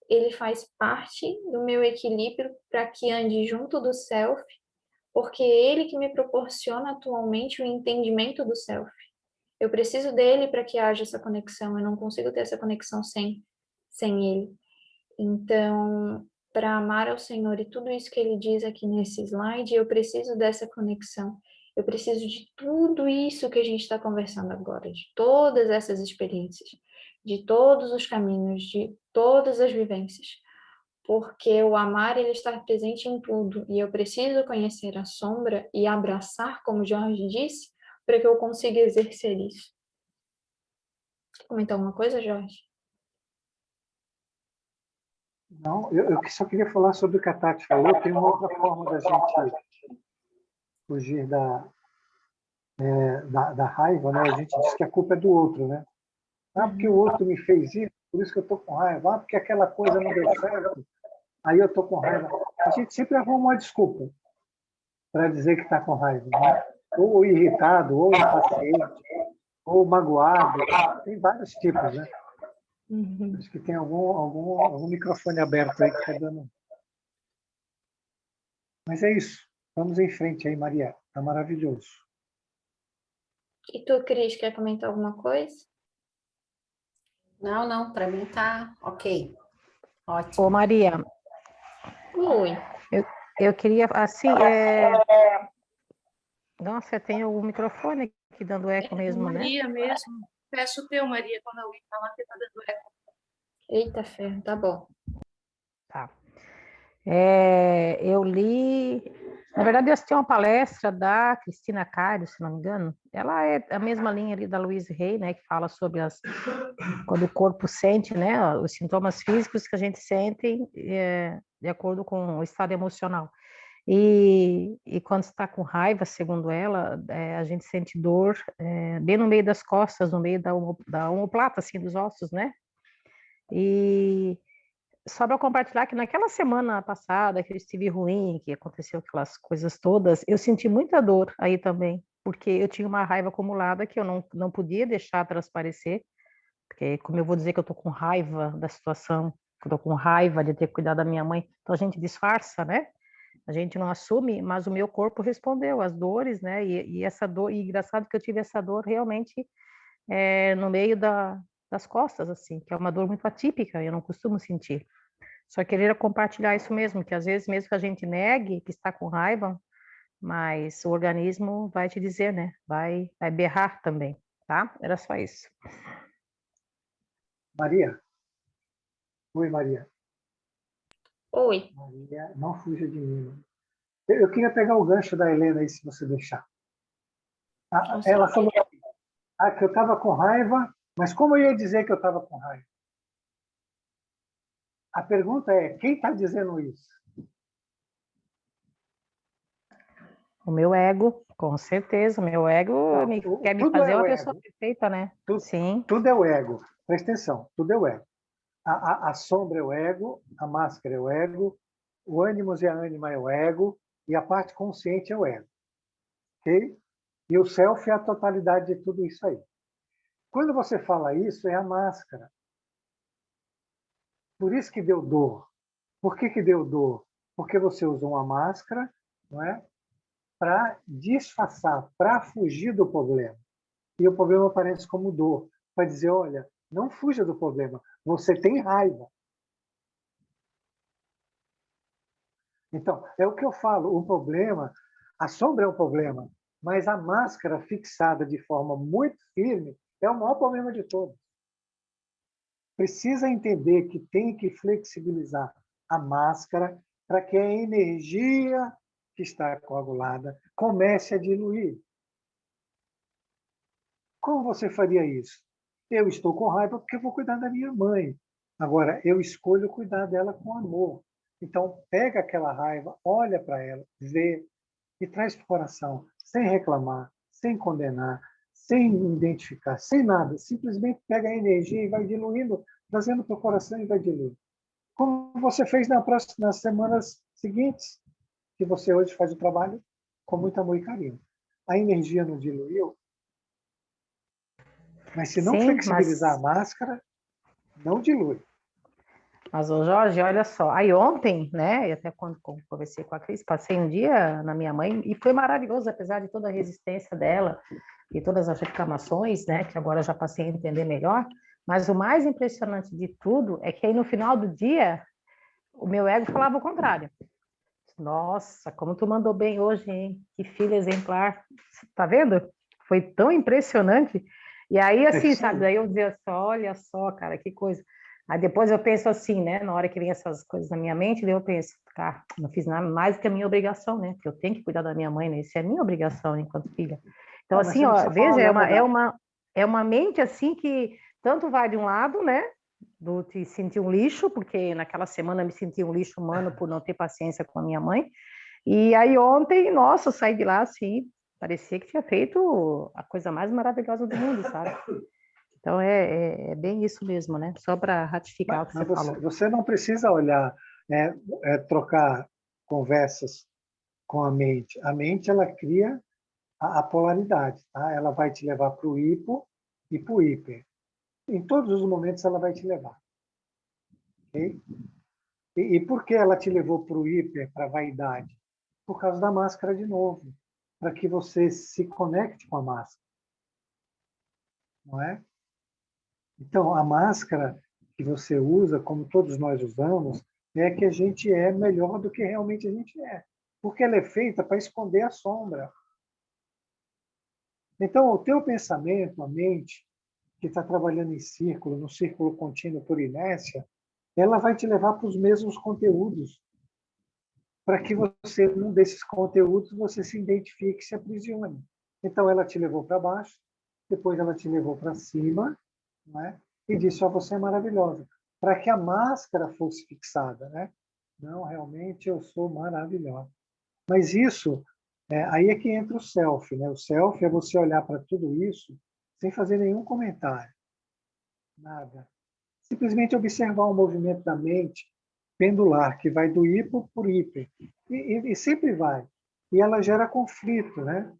ele faz parte do meu equilíbrio para que ande junto do self, porque é ele que me proporciona atualmente o entendimento do self. Eu preciso dele para que haja essa conexão, eu não consigo ter essa conexão sem ele. Então, para amar ao Senhor e tudo isso que ele diz aqui nesse slide, eu preciso dessa conexão. Eu preciso de tudo isso que a gente está conversando agora, de todas essas experiências, de todos os caminhos, de todas as vivências. Porque o amar, ele está presente em tudo. E eu preciso conhecer a sombra e abraçar, como Jorge disse, para que eu consiga exercer isso. Quer comentar alguma coisa, Jorge? Não, eu só queria falar sobre o que a Tati falou. Tem uma outra forma da gente fugir da raiva, né? A gente diz que a culpa é do outro, né? Ah, porque o outro me fez isso, por isso que eu estou com raiva. Ah, porque aquela coisa não deu certo, aí eu estou com raiva. A gente sempre arruma uma desculpa para dizer que está com raiva, né? Ou irritado, ou impaciente, ou magoado. Tem vários tipos, né? Acho que tem algum microfone aberto aí que está dando. Mas é isso. Vamos em frente aí, Maria. Está maravilhoso. E tu, Cris, quer comentar alguma coisa? Não, para mim tá ok. Ótimo. Ô, Maria, Oi. eu queria, assim, Nossa, tem o microfone aqui dando eco mesmo, né? Maria mesmo. Peço o teu, Maria, quando alguém falar que tá dando eco. Eita ferro, tá bom. Tá. Eu li... Na verdade, eu assisti uma palestra da Cristina Cairo, se não me engano. Ela é a mesma linha ali da Louise Hay, né? Que fala sobre quando o corpo sente, né? Os sintomas físicos que a gente sente de acordo com o estado emocional. E quando está com raiva, segundo ela, a gente sente dor bem no meio das costas, no meio da omoplata, assim, dos ossos, né? E só para compartilhar que naquela semana passada, que eu estive ruim, que aconteceu aquelas coisas todas, eu senti muita dor aí também, porque eu tinha uma raiva acumulada que eu não podia deixar transparecer, porque como eu vou dizer que eu estou com raiva da situação, que eu estou com raiva de ter cuidado da minha mãe, então a gente disfarça, né? A gente não assume, mas o meu corpo respondeu, as dores, né? E essa dor, e engraçado que eu tive essa dor realmente no meio das costas, assim, que é uma dor muito atípica, eu não costumo sentir. Só queria compartilhar isso mesmo, que às vezes mesmo que a gente negue que está com raiva, mas o organismo vai te dizer, né? Vai berrar também, tá? Era só isso. Maria. Oi, Maria. Oi. Maria, não fuja de mim. Eu queria pegar o gancho da Helena aí, se você deixar. Ela falou que eu estava com raiva, mas como eu ia dizer que eu estava com raiva? A pergunta é, quem está dizendo isso? O meu ego, com certeza, o meu ego quer me fazer uma pessoa perfeita, né? Sim. Tudo é o ego. Presta atenção, tudo é o ego. A sombra é o ego, a máscara é o ego, o ânimos e a ânima é o ego, e a parte consciente é o ego. Ok? E o self é a totalidade de tudo isso aí. Quando você fala isso, é a máscara. Por isso que deu dor. Por que deu dor? Porque você usou uma máscara, não é? Para disfarçar, para fugir do problema. e o problema aparece como dor, para dizer, olha, não fuja do problema, você tem raiva. Então, é o que eu falo, o problema, a sombra é um problema, mas a máscara fixada de forma muito firme é o maior problema de todos. Precisa entender que tem que flexibilizar a máscara para que a energia que está coagulada comece a diluir. Como você faria isso? Eu estou com raiva porque eu vou cuidar da minha mãe. Agora, eu escolho cuidar dela com amor. Então, pega aquela raiva, olha para ela, vê e traz para o coração, sem reclamar, sem condenar, sem identificar, sem nada. Simplesmente pega a energia e vai diluindo, trazendo para o coração e vai diluindo. Como você fez nas semanas seguintes, que você hoje faz o trabalho com muito amor e carinho. A energia não diluiu, mas se não Sim, flexibilizar a máscara, não dilui. Mas, ô Jorge, olha só, aí ontem, né, e até quando conversei com a Cris, passei um dia na minha mãe e foi maravilhoso, apesar de toda a resistência dela e todas as reclamações, né, que agora já passei a entender melhor, mas o mais impressionante de tudo é que aí no final do dia, o meu ego falava o contrário. Nossa, como tu mandou bem hoje, hein? Que filha exemplar. Tá vendo? Foi tão impressionante. E aí, assim, sabe, daí eu dizia assim, olha só, cara, que coisa. Aí depois eu penso assim, né? Na hora que vem essas coisas na minha mente, daí eu penso, cara, não fiz nada mais do que a minha obrigação, né? Porque eu tenho que cuidar da minha mãe, né? Isso é a minha obrigação enquanto filha. Então, assim, ó, veja, é uma mente assim que tanto vai de um lado, né? Do te sentir um lixo, porque naquela semana eu me senti um lixo humano por não ter paciência com a minha mãe. E aí ontem, nossa, eu saí de lá assim, parecia que tinha feito a coisa mais maravilhosa do mundo, sabe? Então é bem isso mesmo, né? Só para ratificar o que você falou. Você não precisa olhar, trocar conversas com a mente. A mente, ela cria a polaridade, tá? Ela vai te levar para o hipo e para o hiper. Em todos os momentos ela vai te levar. Okay? E por que ela te levou para o hiper, para a vaidade? Por causa da máscara de novo, para que você se conecte com a máscara. Não é? Então, a máscara que você usa, como todos nós usamos, é que a gente é melhor do que realmente a gente é. Porque ela é feita para esconder a sombra. Então, o teu pensamento, a mente, que está trabalhando em círculo, no círculo contínuo por inércia, ela vai te levar para os mesmos conteúdos, para que você, num desses conteúdos, você se identifique e se aprisione. Então, ela te levou para baixo, depois ela te levou para cima, não é? E disse, ó, você é maravilhosa. Para que a máscara fosse fixada, né? Não, realmente eu sou maravilhosa. Mas isso, aí é que entra o self, né? O self é você olhar para tudo isso sem fazer nenhum comentário. Nada. Simplesmente observar o movimento da mente pendular, que vai do hipo para o hiper. E sempre vai. E ela gera conflito, né?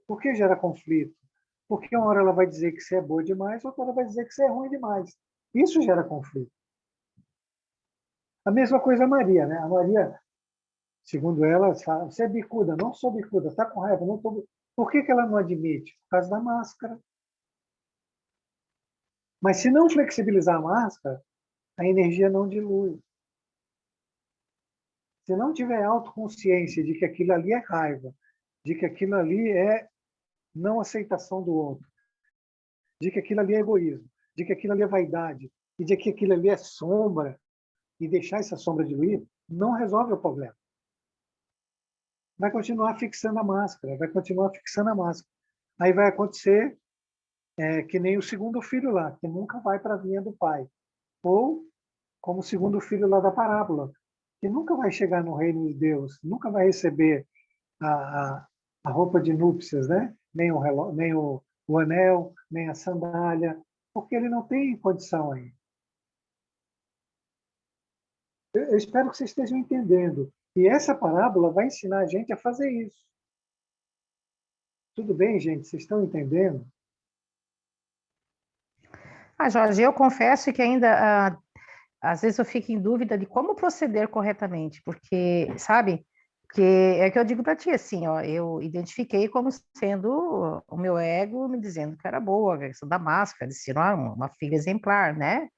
Por que gera conflito? Porque uma hora ela vai dizer que você é boa demais, outra hora vai dizer que você é ruim demais. Isso gera conflito. A mesma coisa a Maria, né? A Maria, segundo ela, fala, você é bicuda, não sou bicuda, está com raiva, não estou. Por que ela não admite? Por causa da máscara. Mas se não flexibilizar a máscara, a energia não dilui. Se não tiver autoconsciência de que aquilo ali é raiva, de que aquilo ali é não aceitação do outro, de que aquilo ali é egoísmo, de que aquilo ali é vaidade, e de que aquilo ali é sombra, e deixar essa sombra diluir, não resolve o problema. Vai continuar fixando a máscara, vai continuar fixando a máscara. Aí vai acontecer que nem o segundo filho lá, que nunca vai para a vinha do pai. Ou como o segundo filho lá da parábola, que nunca vai chegar no reino de Deus, nunca vai receber a roupa de núpcias, né? Nem o anel, nem a sandália, porque ele não tem condição ainda. Eu espero que vocês estejam entendendo. E essa parábola vai ensinar a gente a fazer isso. Tudo bem, gente? Vocês estão entendendo? Jorge, eu confesso que ainda, às vezes eu fico em dúvida de como proceder corretamente, porque, sabe, Porque é que eu digo para ti, assim, ó, eu identifiquei como sendo o meu ego me dizendo que era boa, a questão da máscara, de ser uma filha exemplar, né?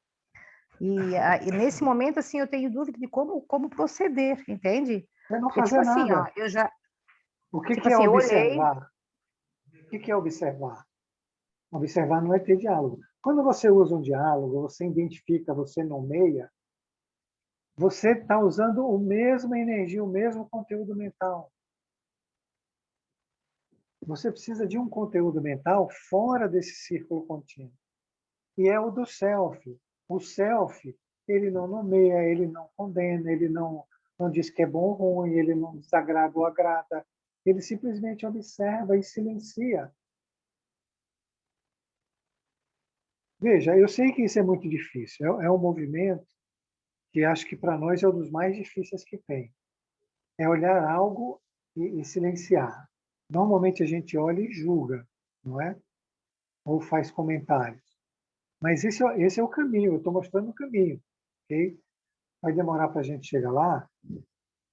E nesse momento, assim, eu tenho dúvida de como proceder, entende? É não Porque, tipo fazer assim, ó, nada. eu já, O que tipo que é assim, eu olhei, observar? O que que é observar? Observar não é ter diálogo. Quando você usa um diálogo, você identifica, você nomeia, você está usando a mesma energia, o mesmo conteúdo mental. Você precisa de um conteúdo mental fora desse círculo contínuo. E é o do self. O self, ele não nomeia, ele não condena, ele não diz que é bom ou ruim, ele não desagrada ou agrada. Ele simplesmente observa e silencia. Veja, eu sei que isso é muito difícil. É um movimento que acho que para nós é um dos mais difíceis que tem. É olhar algo e silenciar. Normalmente a gente olha e julga, não é? Ou faz comentários. Mas esse é o caminho, eu estou mostrando o caminho. Okay? Vai demorar para a gente chegar lá?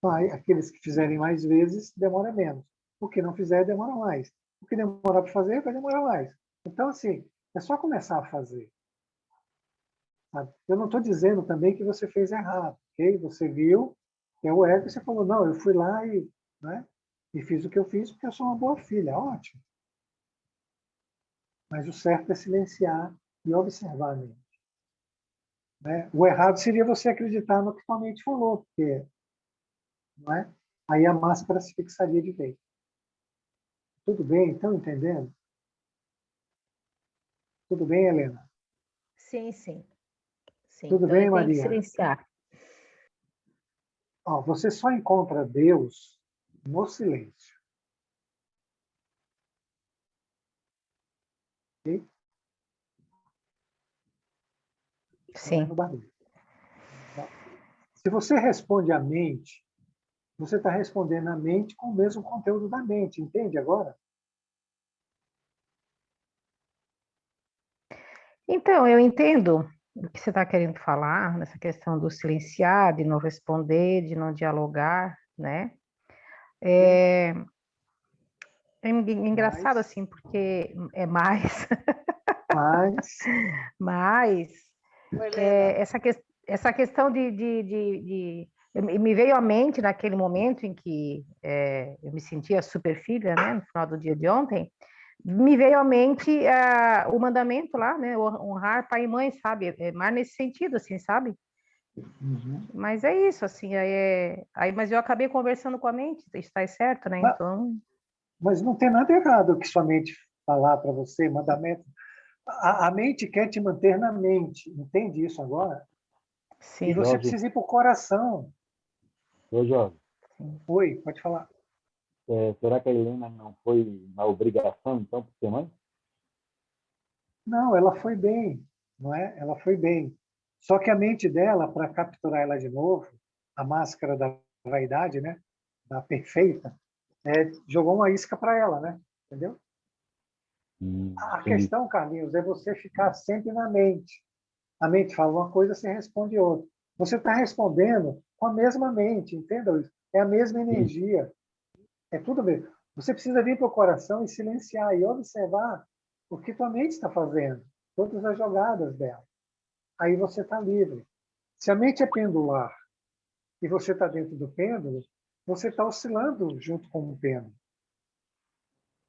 Vai. Aqueles que fizerem mais vezes, demora menos. O que não fizer, demora mais. O que demorar para fazer, vai demorar mais. Então, assim, é só começar a fazer. Sabe? Eu não estou dizendo também que você fez errado. Okay? Você viu, é o ego, e você falou, não, eu fui lá e, né, e fiz o que eu fiz porque eu sou uma boa filha. Ótimo. Mas o certo é silenciar e observar a mente. Né? O errado seria você acreditar no que sua mente falou, porque, não é? Aí a máscara se fixaria de vez. Tudo bem? Estão entendendo? Tudo bem, Helena? sim, sim, sim. Tudo Então bem, eu tenho que Maria? silenciar. Ó, você só encontra Deus no silêncio. Ok? Não é Sim. no barulho. Se você responde à mente, você está respondendo à mente com o mesmo conteúdo da mente. Entende agora? Então, eu entendo o que você está querendo falar, nessa questão do silenciar, de não responder, de não dialogar, né? É, é engraçado, Mas, assim, porque é mais, mas, mas Ô, Helena, essa questão me veio à mente naquele momento em que eu me sentia super filha, né, no final do dia de ontem, me veio à mente o mandamento lá, né, honrar pai e mãe, sabe, mais nesse sentido, assim, sabe? uhum. Mas é isso, assim, mas eu acabei conversando com a mente, está certo, né, então, Mas não tem nada errado o que sua mente falar para você, mandamento. A mente quer te manter na mente, entende isso agora? E sim, você Jorge, precisa ir para o coração. ô Jorge, sim. Oi, pode falar. será que a Helena não foi na obrigação, então, por ser mãe? Não, ela foi bem, não é? Ela foi bem. Só que a mente dela, para capturar ela de novo, a máscara da vaidade, né? Da perfeita, jogou uma isca para ela, né? Entendeu? A Entendi. questão, Carlinhos, é você ficar sempre na mente. A mente fala uma coisa, você responde outra. Você está respondendo com a mesma mente, entendeu isso? É a mesma Sim, energia, é tudo mesmo. Você precisa vir para o coração e silenciar e observar o que tua mente está fazendo, todas as jogadas dela. Aí você está livre. Se a mente é pendular e você está dentro do pêndulo, você está oscilando junto com o pêndulo.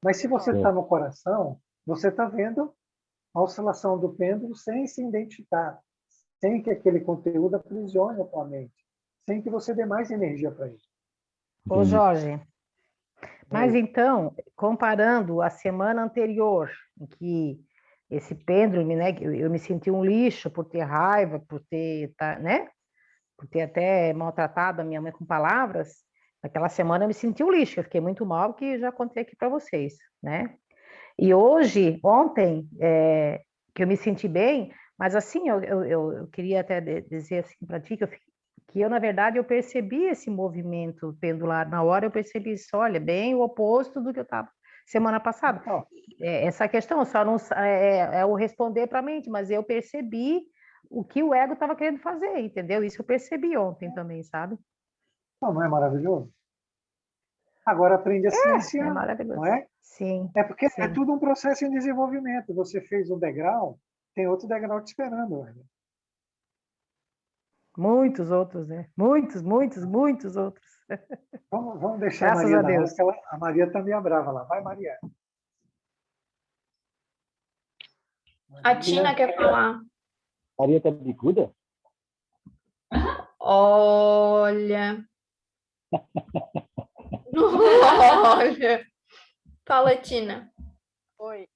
Mas se você está certo. no coração, você está vendo a oscilação do pêndulo sem se identificar, sem que aquele conteúdo aprisione a tua mente, sem que você dê mais energia para ele. Ô Entendi. Jorge, mas Oi. então, comparando a semana anterior, em que esse pêndulo, né, que eu me senti um lixo por ter raiva, por ter, né, por ter até maltratado a minha mãe com palavras, naquela semana eu me senti um lixo, eu fiquei muito mal, que eu já contei aqui para vocês, né? E hoje, ontem, que eu me senti bem, mas assim, eu queria até dizer assim para ti que eu, na verdade, eu percebi esse movimento pendular na hora, eu percebi isso, olha, bem o oposto do que eu estava semana passada. Então, Essa questão só não é o responder para a mente, mas eu percebi o que o ego estava querendo fazer, entendeu? Isso eu percebi ontem também, sabe? não é maravilhoso? Agora aprende a É silenciar, maravilhoso. não é? Sim, É porque é sim. tudo um processo em desenvolvimento. Você fez um degrau, tem outro degrau te esperando. Olha. Muitos outros, né? Muitos, muitos, muitos outros. Vamos deixar a Graças Maria a na aula, Deus. que a Maria está meio brava lá. Vai, Maria. A Tina quer falar. Maria tá bicuda? Olha. Olha. Fala, Tina. Oi,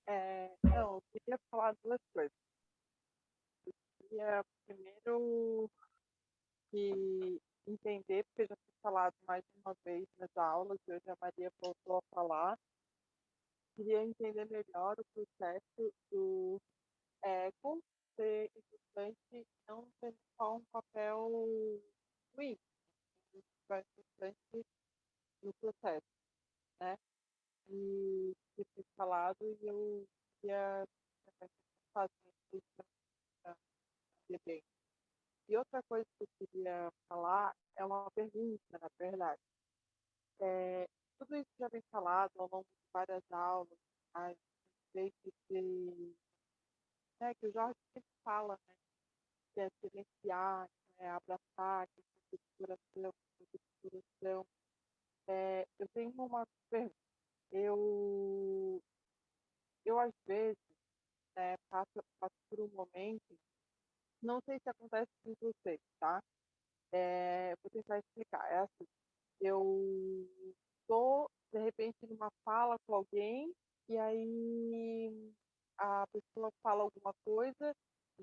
não, eu queria falar duas coisas. Eu queria primeiro que entender, porque já foi falado mais de uma vez nas aulas, e hoje a Maria voltou a falar. Queria entender melhor o processo do ego ser importante e não ser só um papel ruim, mas importante no processo, né? E que foi falado e eu queria fazer isso para entender bem. E outra coisa que eu queria falar é uma pergunta, na verdade. Tudo isso já vem falado ao longo de várias aulas, a respeito de, né, que o Jorge sempre fala, né, que é silenciar, que é abraçar, que é coração, que é coração. Eu tenho uma pergunta. Eu às vezes, né, passo por um momento, não sei se acontece com você, tá? Vou tentar explicar. É assim, eu estou, de repente, numa fala com alguém, e aí a pessoa fala alguma coisa,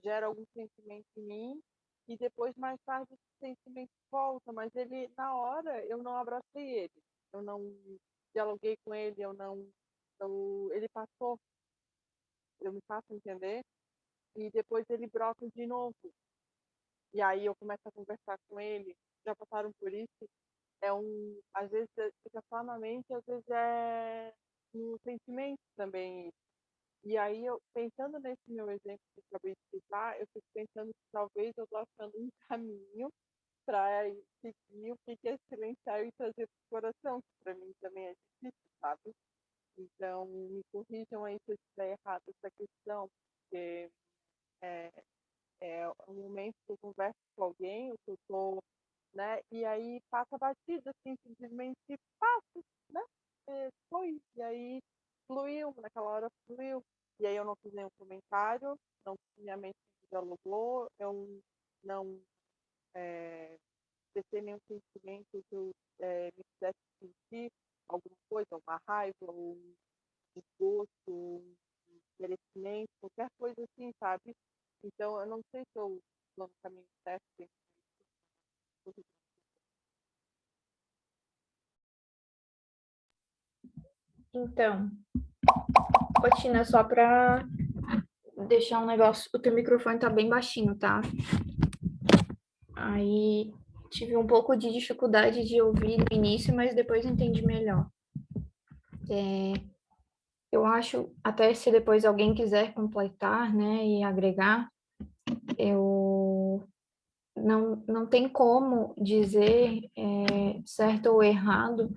gera algum sentimento em mim, e depois, mais tarde, esse sentimento volta, mas ele, na hora, eu não abracei ele, eu não dialoguei com ele, ele passou, eu me faço entender, e depois ele brota de novo. E aí eu começo a conversar com ele, já passaram por isso, às vezes fica só na mente, às vezes é no sentimento também. E aí eu, pensando nesse meu exemplo que eu acabei de citar, eu fico pensando que talvez eu estou achando um caminho para seguir o que é silenciar e trazer para o coração, que para mim também é difícil, sabe? Então, me corrijam aí se eu estiver errado essa questão, porque é, é um momento que eu converso com alguém, o que eu estou, né? E aí passa batida, assim, simplesmente passa, né? Foi. E aí fluiu, naquela hora fluiu. E aí eu não fiz nenhum comentário, não, minha mente dialogou, eu não deixei nenhum sentimento que eu me fizesse sentir alguma coisa, uma raiva, um desgosto, um merecimento, qualquer coisa assim, sabe? Então, eu não sei se eu estou no caminho certo. Então, Tina, só para deixar um negócio, o teu microfone tá bem baixinho, tá? Aí tive um pouco de dificuldade de ouvir no início, mas depois entendi melhor. Eu acho, até se depois alguém quiser completar, né, e agregar, eu não tem como dizer certo ou errado,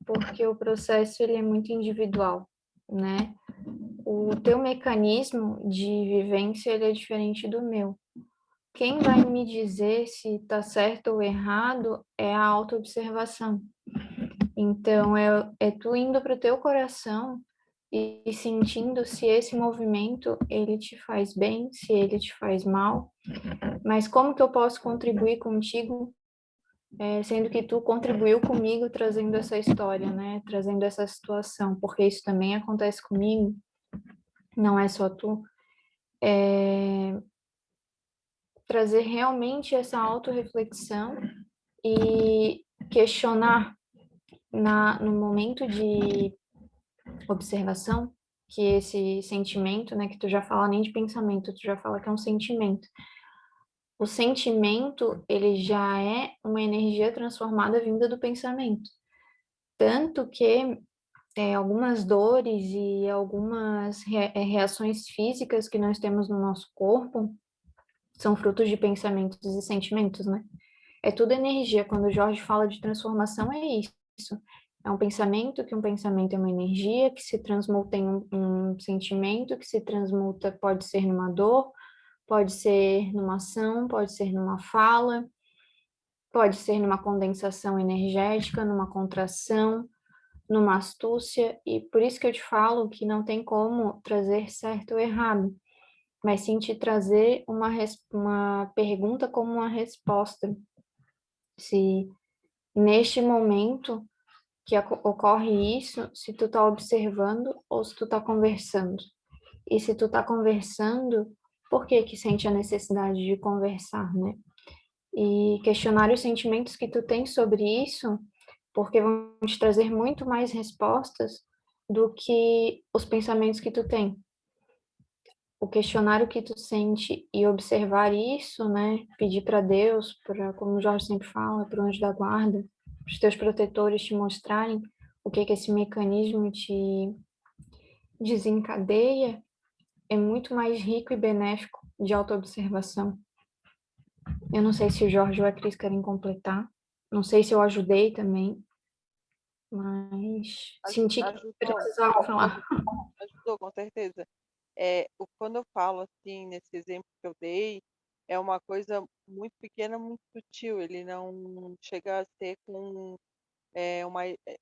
porque o processo ele é muito individual, né? O teu mecanismo de vivência ele é diferente do meu. Quem vai me dizer se está certo ou errado é a autoobservação. Então, é tu indo para o teu coração e sentindo se esse movimento ele te faz bem, se ele te faz mal, mas como que eu posso contribuir contigo, sendo que tu contribuiu comigo trazendo essa história, né? Trazendo essa situação, porque isso também acontece comigo, não é só tu. Trazer realmente essa autorreflexão e questionar no momento de observação que esse sentimento, né, que tu já fala nem de pensamento, tu já fala que é um sentimento. O sentimento, ele já é uma energia transformada vinda do pensamento. Tanto que algumas dores e algumas reações físicas que nós temos no nosso corpo são frutos de pensamentos e sentimentos, né? É tudo energia. Quando o Jorge fala de transformação, é isso. É um pensamento, que um pensamento é uma energia, que se transmuta em um sentimento, que se transmuta, pode ser numa dor, pode ser numa ação, pode ser numa fala, pode ser numa condensação energética, numa contração, numa astúcia, e por isso que eu te falo que não tem como trazer certo ou errado, mas sim te trazer uma pergunta como uma resposta. Se neste momento que ocorre isso, se tu tá observando ou se tu tá conversando. E se tu tá conversando, por que que sente a necessidade de conversar, né? E questionar os sentimentos que tu tem sobre isso, porque vão te trazer muito mais respostas do que os pensamentos que tu tem. O questionar o que tu sente e observar isso, né? Pedir para Deus, para, como o Jorge sempre fala, para o anjo da guarda, para os teus protetores te mostrarem o que que esse mecanismo te desencadeia, é muito mais rico e benéfico de autoobservação. Eu não sei se o Jorge ou a Cris querem completar, não sei se eu ajudei também, mas senti que Ajudou, precisava falar. ajudou, com certeza. Quando eu falo assim, nesse exemplo que eu dei, é uma coisa muito pequena, muito sutil. Ele não chega a ser com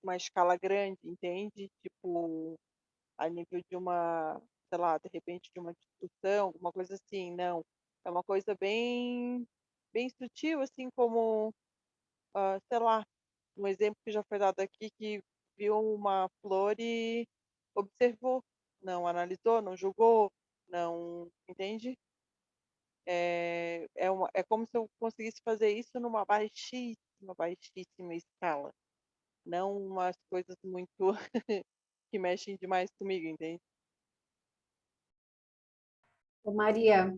uma escala grande, entende? Tipo, a nível de uma, sei lá, de repente de uma discussão, alguma coisa assim, não. É uma coisa bem sutil, assim como, sei lá, um exemplo que já foi dado aqui, que viu uma flor e observou, não analisou, não julgou, não entende? É como se eu conseguisse fazer isso numa baixíssima escala, não umas coisas muito que mexem demais comigo, entende? Ô, Maria,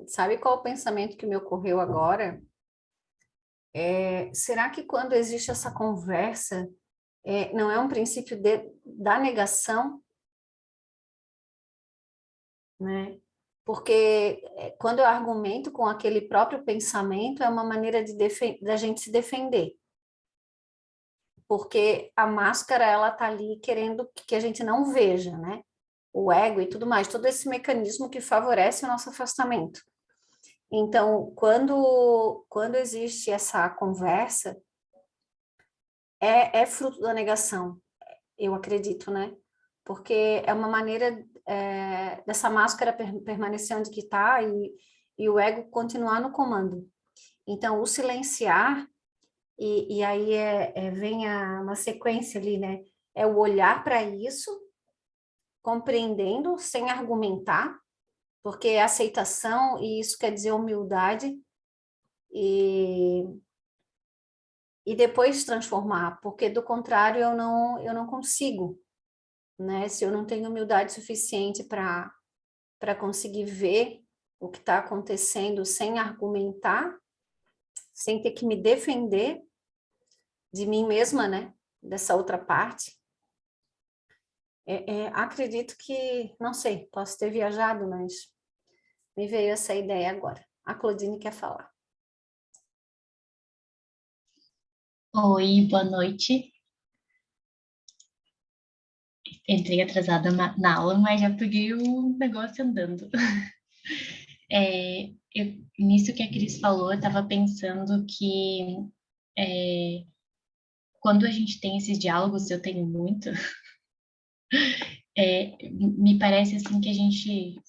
sabe qual o pensamento que me ocorreu agora? Será que quando existe essa conversa, não é um princípio da negação, né? Porque quando eu argumento com aquele próprio pensamento, é uma maneira da gente se defender. Porque a máscara, ela tá ali querendo que a gente não veja, né? O ego e tudo mais, todo esse mecanismo que favorece o nosso afastamento. Então, quando existe essa conversa, é fruto da negação, eu acredito, né? Porque é uma maneira dessa máscara permanecer onde que está e o ego continuar no comando. Então, o silenciar, e aí vem uma sequência ali, né? É o olhar para isso, compreendendo, sem argumentar, porque é aceitação, e isso quer dizer humildade, e depois transformar, porque do contrário eu não consigo, né? Se eu não tenho humildade suficiente para conseguir ver o que está acontecendo sem argumentar, sem ter que me defender de mim mesma, né? Dessa outra parte. Acredito que, não sei, posso ter viajado, mas me veio essa ideia agora. A Claudine quer falar. Oi, boa noite. Entrei atrasada na aula, mas já peguei o negócio andando. Nisso que a Cris falou, eu estava pensando que quando a gente tem esses diálogos, eu tenho muito, me parece assim que a gente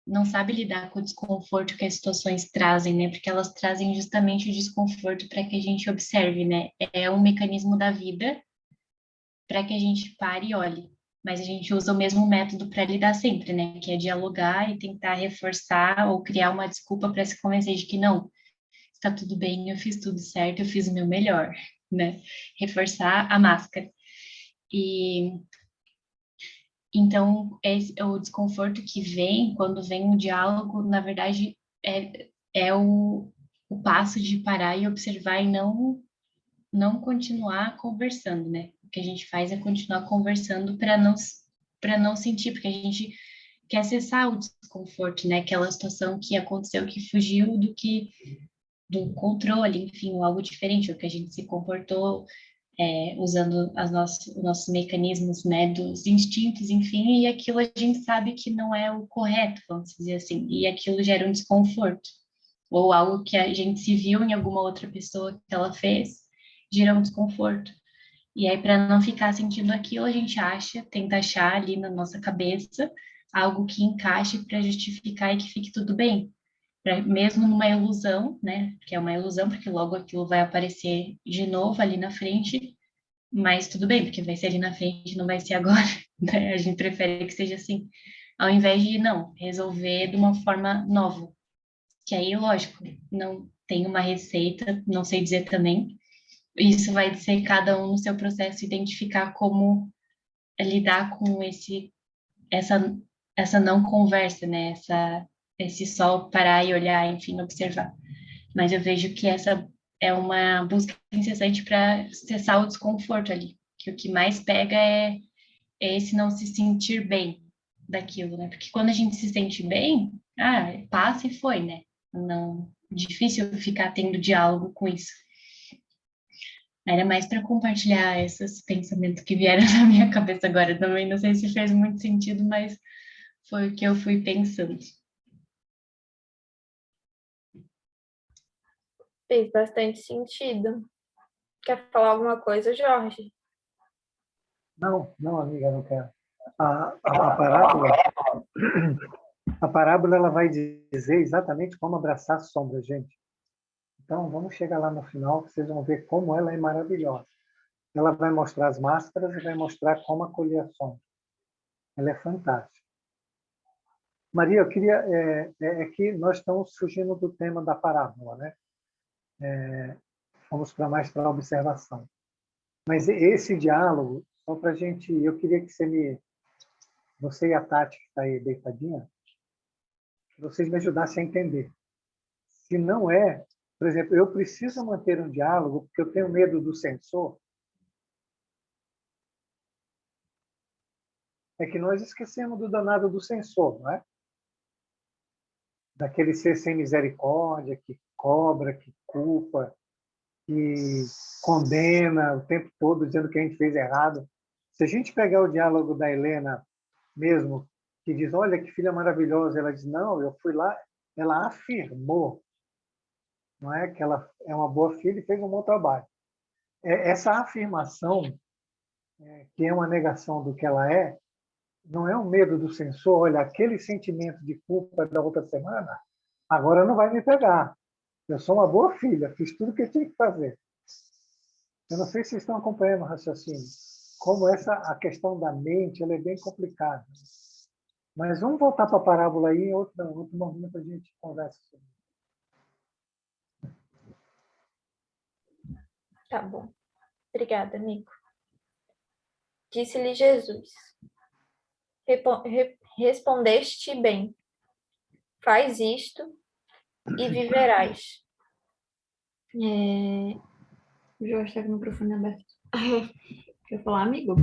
não sabe lidar com o desconforto que as situações trazem, né? Porque elas trazem justamente o desconforto para que a gente observe, né? É um mecanismo da vida para que a gente pare e olhe. Mas a gente usa o mesmo método para lidar sempre, né? Que é dialogar e tentar reforçar ou criar uma desculpa para se convencer de que não, está tudo bem, eu fiz tudo certo, eu fiz o meu melhor, né? Reforçar a máscara. E então o desconforto que vem quando vem o diálogo, na verdade, é o passo de parar e observar e não continuar conversando, né? O que a gente faz é continuar conversando para não sentir, porque a gente quer acessar o desconforto, né? Aquela situação que aconteceu que fugiu do controle, enfim, ou algo diferente, ou que a gente se comportou usando os nossos mecanismos, né, dos instintos, enfim, e aquilo a gente sabe que não é o correto, vamos dizer assim, e aquilo gera um desconforto, ou algo que a gente se viu em alguma outra pessoa que ela fez, gera um desconforto. E aí, para não ficar sentindo aquilo, a gente tenta achar ali na nossa cabeça algo que encaixe para justificar e que fique tudo bem. Mesmo numa ilusão, né? Que é uma ilusão, porque logo aquilo vai aparecer de novo ali na frente, mas tudo bem, porque vai ser ali na frente, não vai ser agora, né? A gente prefere que seja assim, ao invés de, não, resolver de uma forma nova. Que aí, lógico, não tem uma receita, não sei dizer também, isso vai ser cada um no seu processo identificar como lidar com essa, essa não conversa, né? Esse só parar e olhar, enfim, observar. Mas eu vejo que essa é uma busca incessante para cessar o desconforto ali, que o que mais pega é esse não se sentir bem daquilo, né? Porque quando a gente se sente bem, passa e foi, né? Não, difícil ficar tendo diálogo com isso. Era mais para compartilhar esses pensamentos que vieram na minha cabeça agora também. Não sei se fez muito sentido, mas foi o que eu fui pensando. Fez bastante sentido. Quer falar alguma coisa, Jorge? Não, não, amiga, não quero. A parábola, a parábola ela vai dizer exatamente como abraçar a sombra, gente. Então, vamos chegar lá no final, que vocês vão ver como ela é maravilhosa. Ela vai mostrar as máscaras e vai mostrar como acolher a sombra. Ela é fantástica. Maria, eu queria... É que nós estamos fugindo do tema da parábola, né? Vamos mais para a observação. Mas esse diálogo, só para a gente... Eu queria que você e a Tati, que está aí deitadinha, que vocês me ajudassem a entender. Se não é... Por exemplo, eu preciso manter um diálogo porque eu tenho medo do censor. É que nós esquecemos do danado do censor, não é? Daquele ser sem misericórdia, que cobra, que culpa, que condena o tempo todo, dizendo que a gente fez errado. Se a gente pegar o diálogo da Helena mesmo, que diz, olha que filha maravilhosa, ela diz, não, eu fui lá, ela afirmou, não é que ela é uma boa filha e fez um bom trabalho. Essa afirmação, que é uma negação do que ela é, não é um medo do censor, olha, aquele sentimento de culpa da outra semana, agora não vai me pegar. Eu sou uma boa filha, fiz tudo o que eu tinha que fazer. Eu não sei se vocês estão acompanhando o raciocínio. Como a questão da mente ela é bem complicada. Mas vamos voltar para a parábola aí, em outro momento a gente conversa sobre isso. Tá bom. Obrigada, Nico. Disse-lhe Jesus: respondeste bem. Faz isto e viverás. O Jorge está com o microfone aberto. Quer falar, amigo?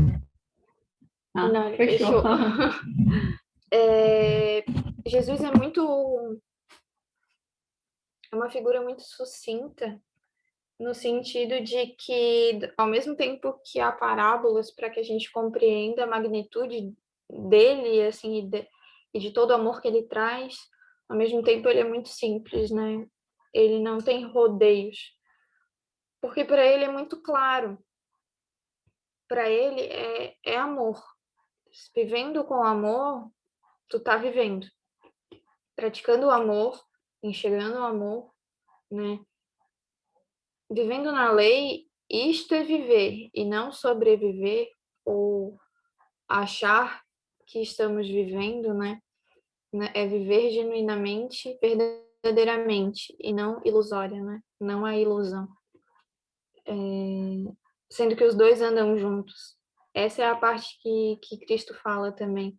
Não, ele fechou. Jesus é uma figura muito sucinta, no sentido de que, ao mesmo tempo que há parábolas para que a gente compreenda a magnitude dele, assim, e de todo o amor que ele traz, ao mesmo tempo ele é muito simples, né? Ele não tem rodeios, porque para ele é muito claro. Para ele é amor. Vivendo com amor, tu tá vivendo. Praticando o amor, enxergando o amor, né? Vivendo na lei, isto é viver e não sobreviver ou achar que estamos vivendo, né? É viver genuinamente, verdadeiramente e não ilusória, né? Não a ilusão. Sendo que os dois andam juntos. Essa é a parte que Cristo fala também.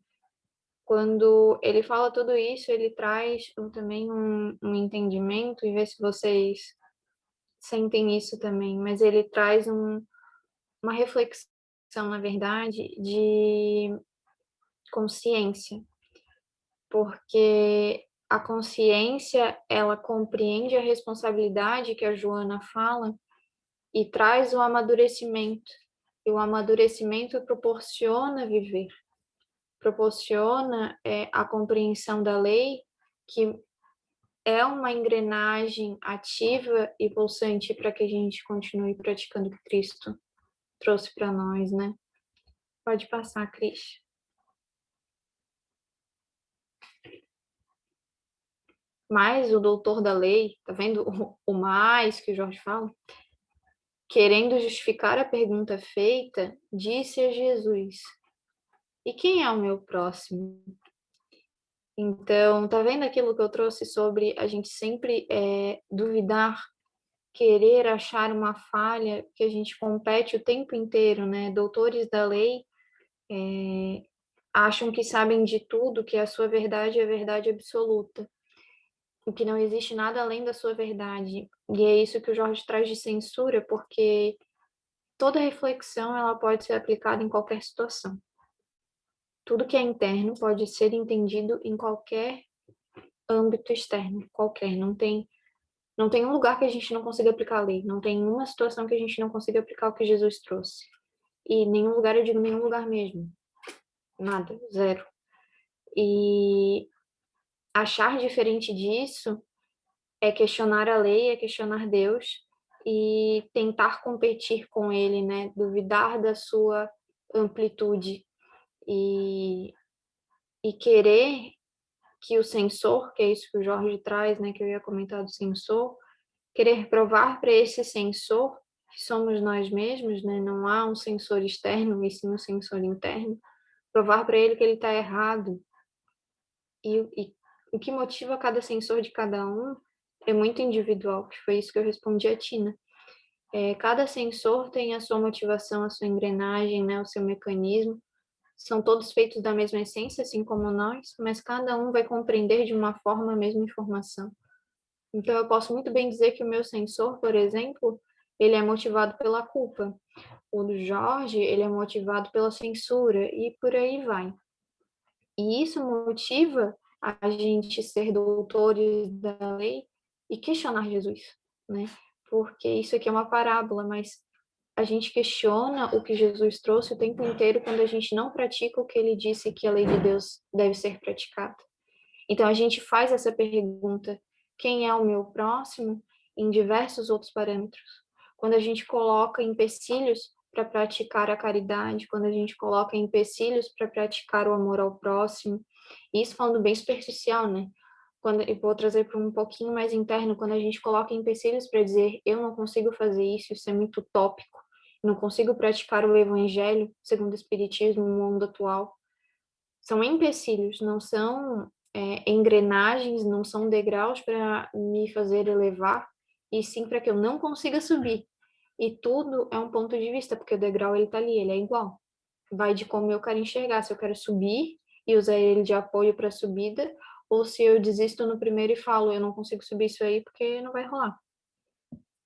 Quando ele fala tudo isso, ele traz também um entendimento, e vê se vocês sentem isso também, mas ele traz uma reflexão, na verdade, de consciência, porque a consciência, ela compreende a responsabilidade que a Joana fala e traz o amadurecimento. E o amadurecimento proporciona viver, proporciona a compreensão da lei, que é uma engrenagem ativa e pulsante para que a gente continue praticando o que Cristo trouxe para nós, né? Pode passar, Cris. Mas o doutor da lei, tá vendo o mais que o Jorge fala? Querendo justificar a pergunta feita, disse a Jesus: e quem é o meu próximo? Então, tá vendo aquilo que eu trouxe sobre a gente sempre duvidar, querer achar uma falha, que a gente compete o tempo inteiro, né? Doutores da lei acham que sabem de tudo, que a sua verdade é a verdade absoluta, o que não existe nada além da sua verdade. E é isso que o Jorge traz de censura, porque toda reflexão ela pode ser aplicada em qualquer situação. Tudo que é interno pode ser entendido em qualquer âmbito externo, qualquer. Não tem um lugar que a gente não consiga aplicar a lei, não tem uma situação que a gente não consiga aplicar o que Jesus trouxe. E nenhum lugar, eu digo nenhum lugar mesmo. Nada, zero. E achar diferente disso é questionar a lei, é questionar Deus e tentar competir com ele, né? Duvidar da sua amplitude e querer que o censor, que é isso que o Jorge traz, né? Que eu ia comentar do censor, querer provar para esse censor que somos nós mesmos, né? Não há um censor externo, e sim um censor interno. Provar para ele que ele está errado. E o que motiva cada censor de cada um é muito individual, que foi isso que eu respondi a Tina. Cada sensor tem a sua motivação, a sua engrenagem, né, o seu mecanismo. São todos feitos da mesma essência, assim como nós, mas cada um vai compreender de uma forma a mesma informação. Então, eu posso muito bem dizer que o meu sensor, por exemplo, ele é motivado pela culpa. O do Jorge, ele é motivado pela censura, e por aí vai. E isso motiva a gente ser doutores da lei e questionar Jesus, né? Porque isso aqui é uma parábola, mas a gente questiona o que Jesus trouxe o tempo inteiro quando a gente não pratica o que ele disse que a lei de Deus deve ser praticada. Então a gente faz essa pergunta: quem é o meu próximo? Em diversos outros parâmetros. Quando a gente coloca empecilhos para praticar a caridade, quando a gente coloca empecilhos para praticar o amor ao próximo, isso falando bem superficial, né? Quando eu vou trazer para um pouquinho mais interno, quando a gente coloca empecilhos para dizer eu não consigo fazer isso, isso é muito utópico, não consigo praticar o evangelho segundo o espiritismo no mundo atual. São empecilhos, não são engrenagens, não são degraus para me fazer elevar, e sim para que eu não consiga subir. E tudo é um ponto de vista, porque o degrau ele tá ali, ele é igual. Vai de como eu quero enxergar, se eu quero subir e usar ele de apoio para a subida, ou se eu desisto no primeiro e falo, eu não consigo subir isso aí porque não vai rolar.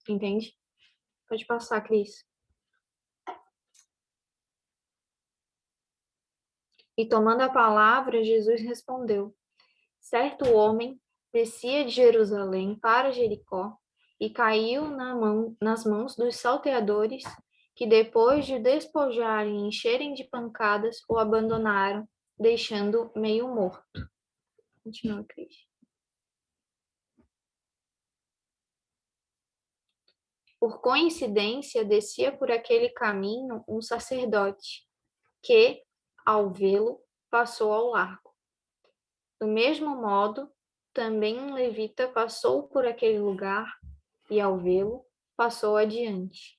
Entende? Pode passar, Cris. E tomando a palavra, Jesus respondeu: certo homem descia de Jerusalém para Jericó e caiu nas mãos dos salteadores, que depois de o despojarem e encherem de pancadas, o abandonaram, deixando meio morto. Continua, Cris. Por coincidência, descia por aquele caminho um sacerdote, que, ao vê-lo, passou ao largo. Do mesmo modo, também um levita passou por aquele lugar e, ao vê-lo, passou adiante.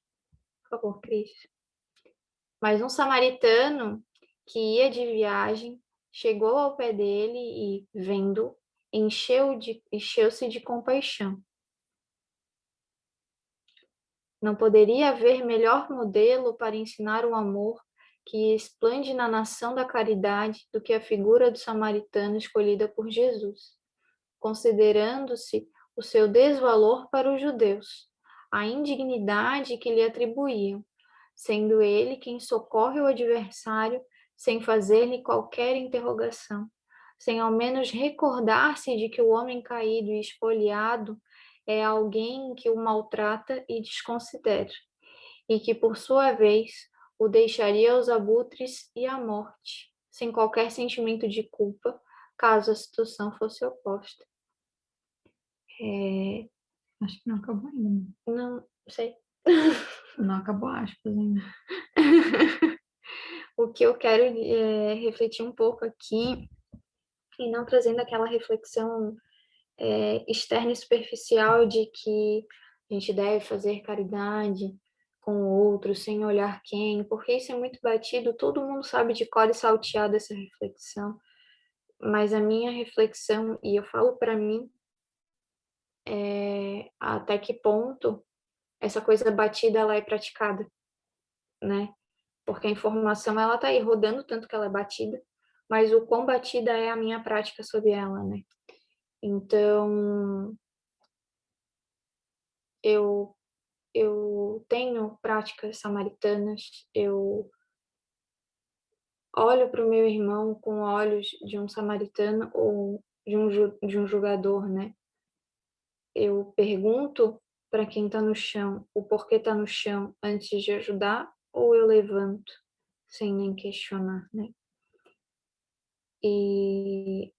Por favor, Cris. Mas um samaritano que ia de viagem chegou ao pé dele e, vendo, encheu-se de compaixão. Não poderia haver melhor modelo para ensinar o amor que explande na nação da caridade do que a figura do samaritano escolhida por Jesus, considerando-se o seu desvalor para os judeus, a indignidade que lhe atribuíam, sendo ele quem socorre o adversário sem fazer-lhe qualquer interrogação, sem ao menos recordar-se de que o homem caído e espoliado é alguém que o maltrata e desconsidera, e que, por sua vez, o deixaria aos abutres e à morte, sem qualquer sentimento de culpa, caso a situação fosse oposta. Acho que não acabou ainda. Não sei. Não acabou aspas ainda. O que eu quero refletir um pouco aqui, e não trazendo aquela reflexão externa e superficial de que a gente deve fazer caridade com o outro, sem olhar quem, porque isso é muito batido, todo mundo sabe de cor e salteado essa reflexão, mas a minha reflexão, e eu falo para mim, até que ponto essa coisa batida ela é praticada, né? Porque a informação ela tá aí rodando tanto que ela é batida, mas o quão batida é a minha prática sobre ela, né? Então, eu tenho práticas samaritanas, eu olho para o meu irmão com olhos de um samaritano ou de um julgador, né? Eu pergunto para quem está no chão o porquê está no chão antes de ajudar, ou eu levanto sem nem questionar, né? E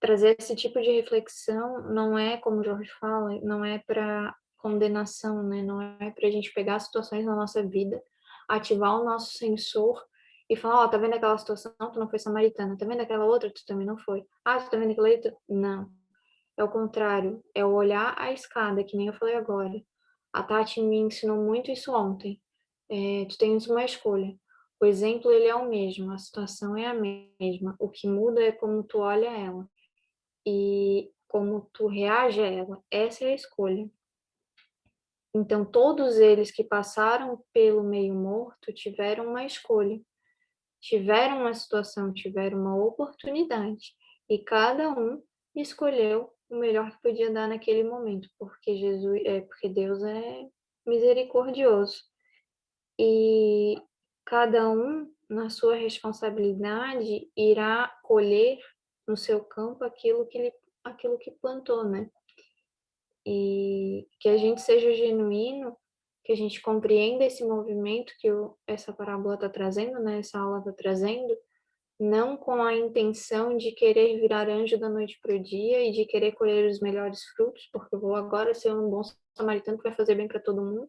trazer esse tipo de reflexão não é, como o Jorge fala, não é para condenação, né? Não é para a gente pegar situações na nossa vida, ativar o nosso sensor e falar, ó, tá vendo aquela situação, tu não foi samaritana, tá vendo aquela outra, tu também não foi. Ah, tu tá vendo aquela outra? Não. É o contrário, é o olhar a escada, que nem eu falei agora. A Tati me ensinou muito isso ontem. Tu tens uma escolha. O exemplo, ele é o mesmo, a situação é a mesma. O que muda é como tu olha ela e como tu reage a ela. Essa é a escolha. Então, todos eles que passaram pelo meio morto tiveram uma escolha, tiveram uma situação, tiveram uma oportunidade, e cada um escolheu o melhor que podia dar naquele momento, porque Deus é misericordioso. E cada um, na sua responsabilidade, irá colher no seu campo aquilo que plantou, né? E que a gente seja genuíno, que a gente compreenda esse movimento que essa parábola está trazendo, né? Essa aula está trazendo, não com a intenção de querer virar anjo da noite para o dia e de querer colher os melhores frutos, porque eu vou agora ser um bom samaritano que vai fazer bem para todo mundo,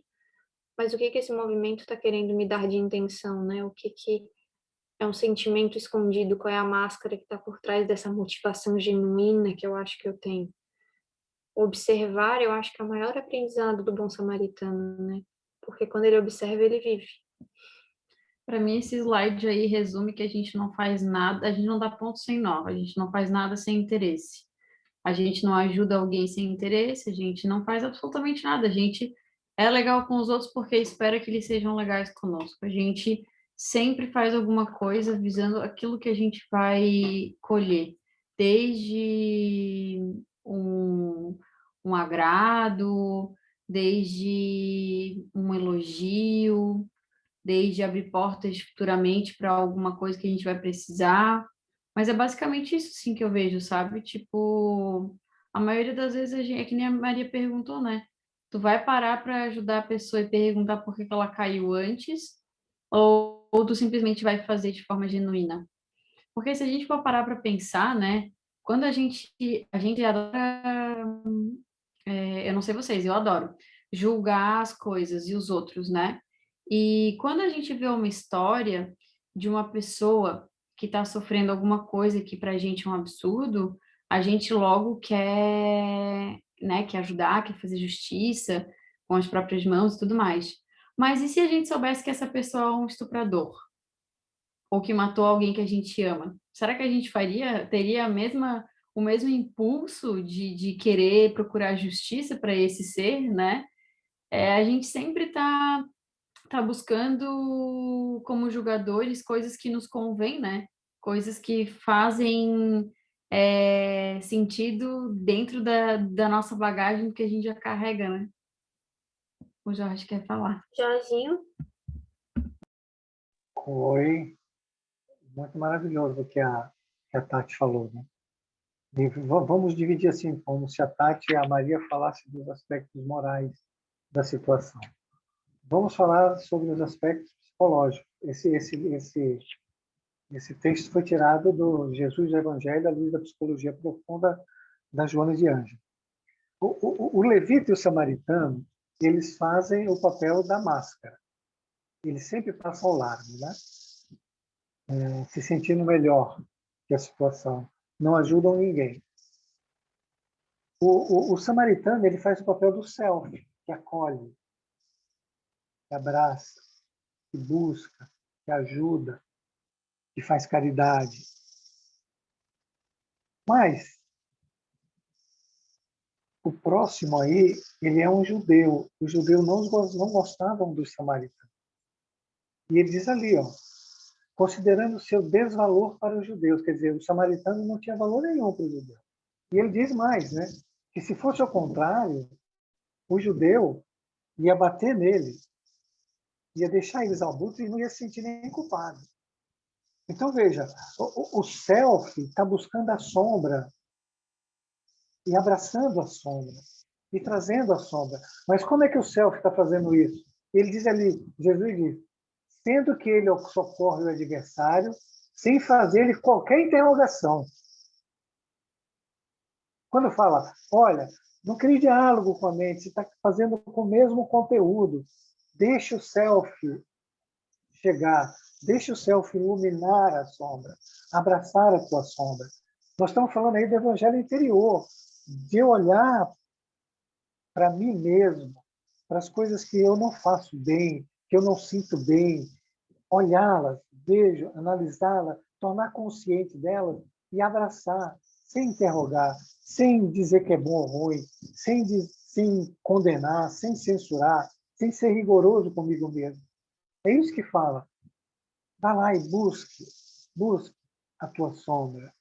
mas o que esse movimento está querendo me dar de intenção, né? O que é um sentimento escondido, qual é a máscara que está por trás dessa motivação genuína que eu acho que eu tenho. Observar, eu acho que é o maior aprendizado do bom samaritano, né? Porque quando ele observa, ele vive. Para mim, esse slide aí resume que a gente não faz nada, a gente não dá ponto sem nó, a gente não faz nada sem interesse. A gente não ajuda alguém sem interesse, a gente não faz absolutamente nada. A gente é legal com os outros porque espera que eles sejam legais conosco. A gente sempre faz alguma coisa visando aquilo que a gente vai colher, desde um agrado, desde um elogio, desde abrir portas futuramente para alguma coisa que a gente vai precisar. Mas é basicamente isso, sim, que eu vejo, sabe? Tipo, a maioria das vezes é que nem a Maria perguntou, né? Tu vai parar para ajudar a pessoa e perguntar por que que ela caiu antes, ou tu simplesmente vai fazer de forma genuína? Porque se a gente for parar para pensar, né? Quando a gente adora, eu não sei vocês, eu adoro julgar as coisas e os outros, né? E quando a gente vê uma história de uma pessoa que está sofrendo alguma coisa que para a gente é um absurdo, a gente logo quer, né, quer ajudar, quer fazer justiça com as próprias mãos e tudo mais. Mas e se a gente soubesse que essa pessoa é um estuprador? Ou que matou alguém que a gente ama? Será que a gente teria o mesmo impulso de querer procurar justiça para esse ser, né? A gente sempre tá buscando, como julgadores, coisas que nos convêm, né? Coisas que fazem sentido dentro da nossa bagagem que a gente já carrega, né? O Jorge quer falar. Jorginho? Foi muito maravilhoso o que a Tati falou, né? E vamos dividir assim, como se a Tati e a Maria falassem dos aspectos morais da situação. Vamos falar sobre os aspectos psicológicos. Esse texto foi tirado do Jesus do Evangelho à luz da psicologia profunda da Joana de Ângelo. O levita e o samaritano, eles fazem o papel da máscara. Eles sempre passam ao largo, né? Se sentindo melhor que a situação. Não ajudam ninguém. O samaritano, ele faz o papel do self, que acolhe, que abraça, que busca, que ajuda, que faz caridade. Mas o próximo aí, ele é um judeu. Os judeus não gostavam dos samaritanos. E ele diz ali, ó, considerando o seu desvalor para os judeus, quer dizer, o samaritano não tinha valor nenhum para os judeus. E ele diz mais, né, que se fosse ao contrário, o judeu ia bater nele, ia deixar eles abutres e não ia se sentir nem culpado. Então, veja, o self está buscando a sombra e abraçando a sombra e trazendo a sombra. Mas como é que o self está fazendo isso? Ele diz ali, Jesus diz, sendo que ele socorre o adversário sem fazer-lhe qualquer interrogação. Quando fala, olha, não crie diálogo com a mente, você está fazendo com o mesmo conteúdo. Deixa o self chegar, deixa o self iluminar a sombra, abraçar a tua sombra. Nós estamos falando aí do evangelho interior, de olhar para mim mesmo, para as coisas que eu não faço bem, que eu não sinto bem, olhá-las, vejo, analisá-las, tornar consciente delas e abraçar, sem interrogar, sem dizer que é bom ou ruim, sem condenar, sem censurar, sem ser rigoroso comigo mesmo. É isso que fala. Vá lá e busque a tua sombra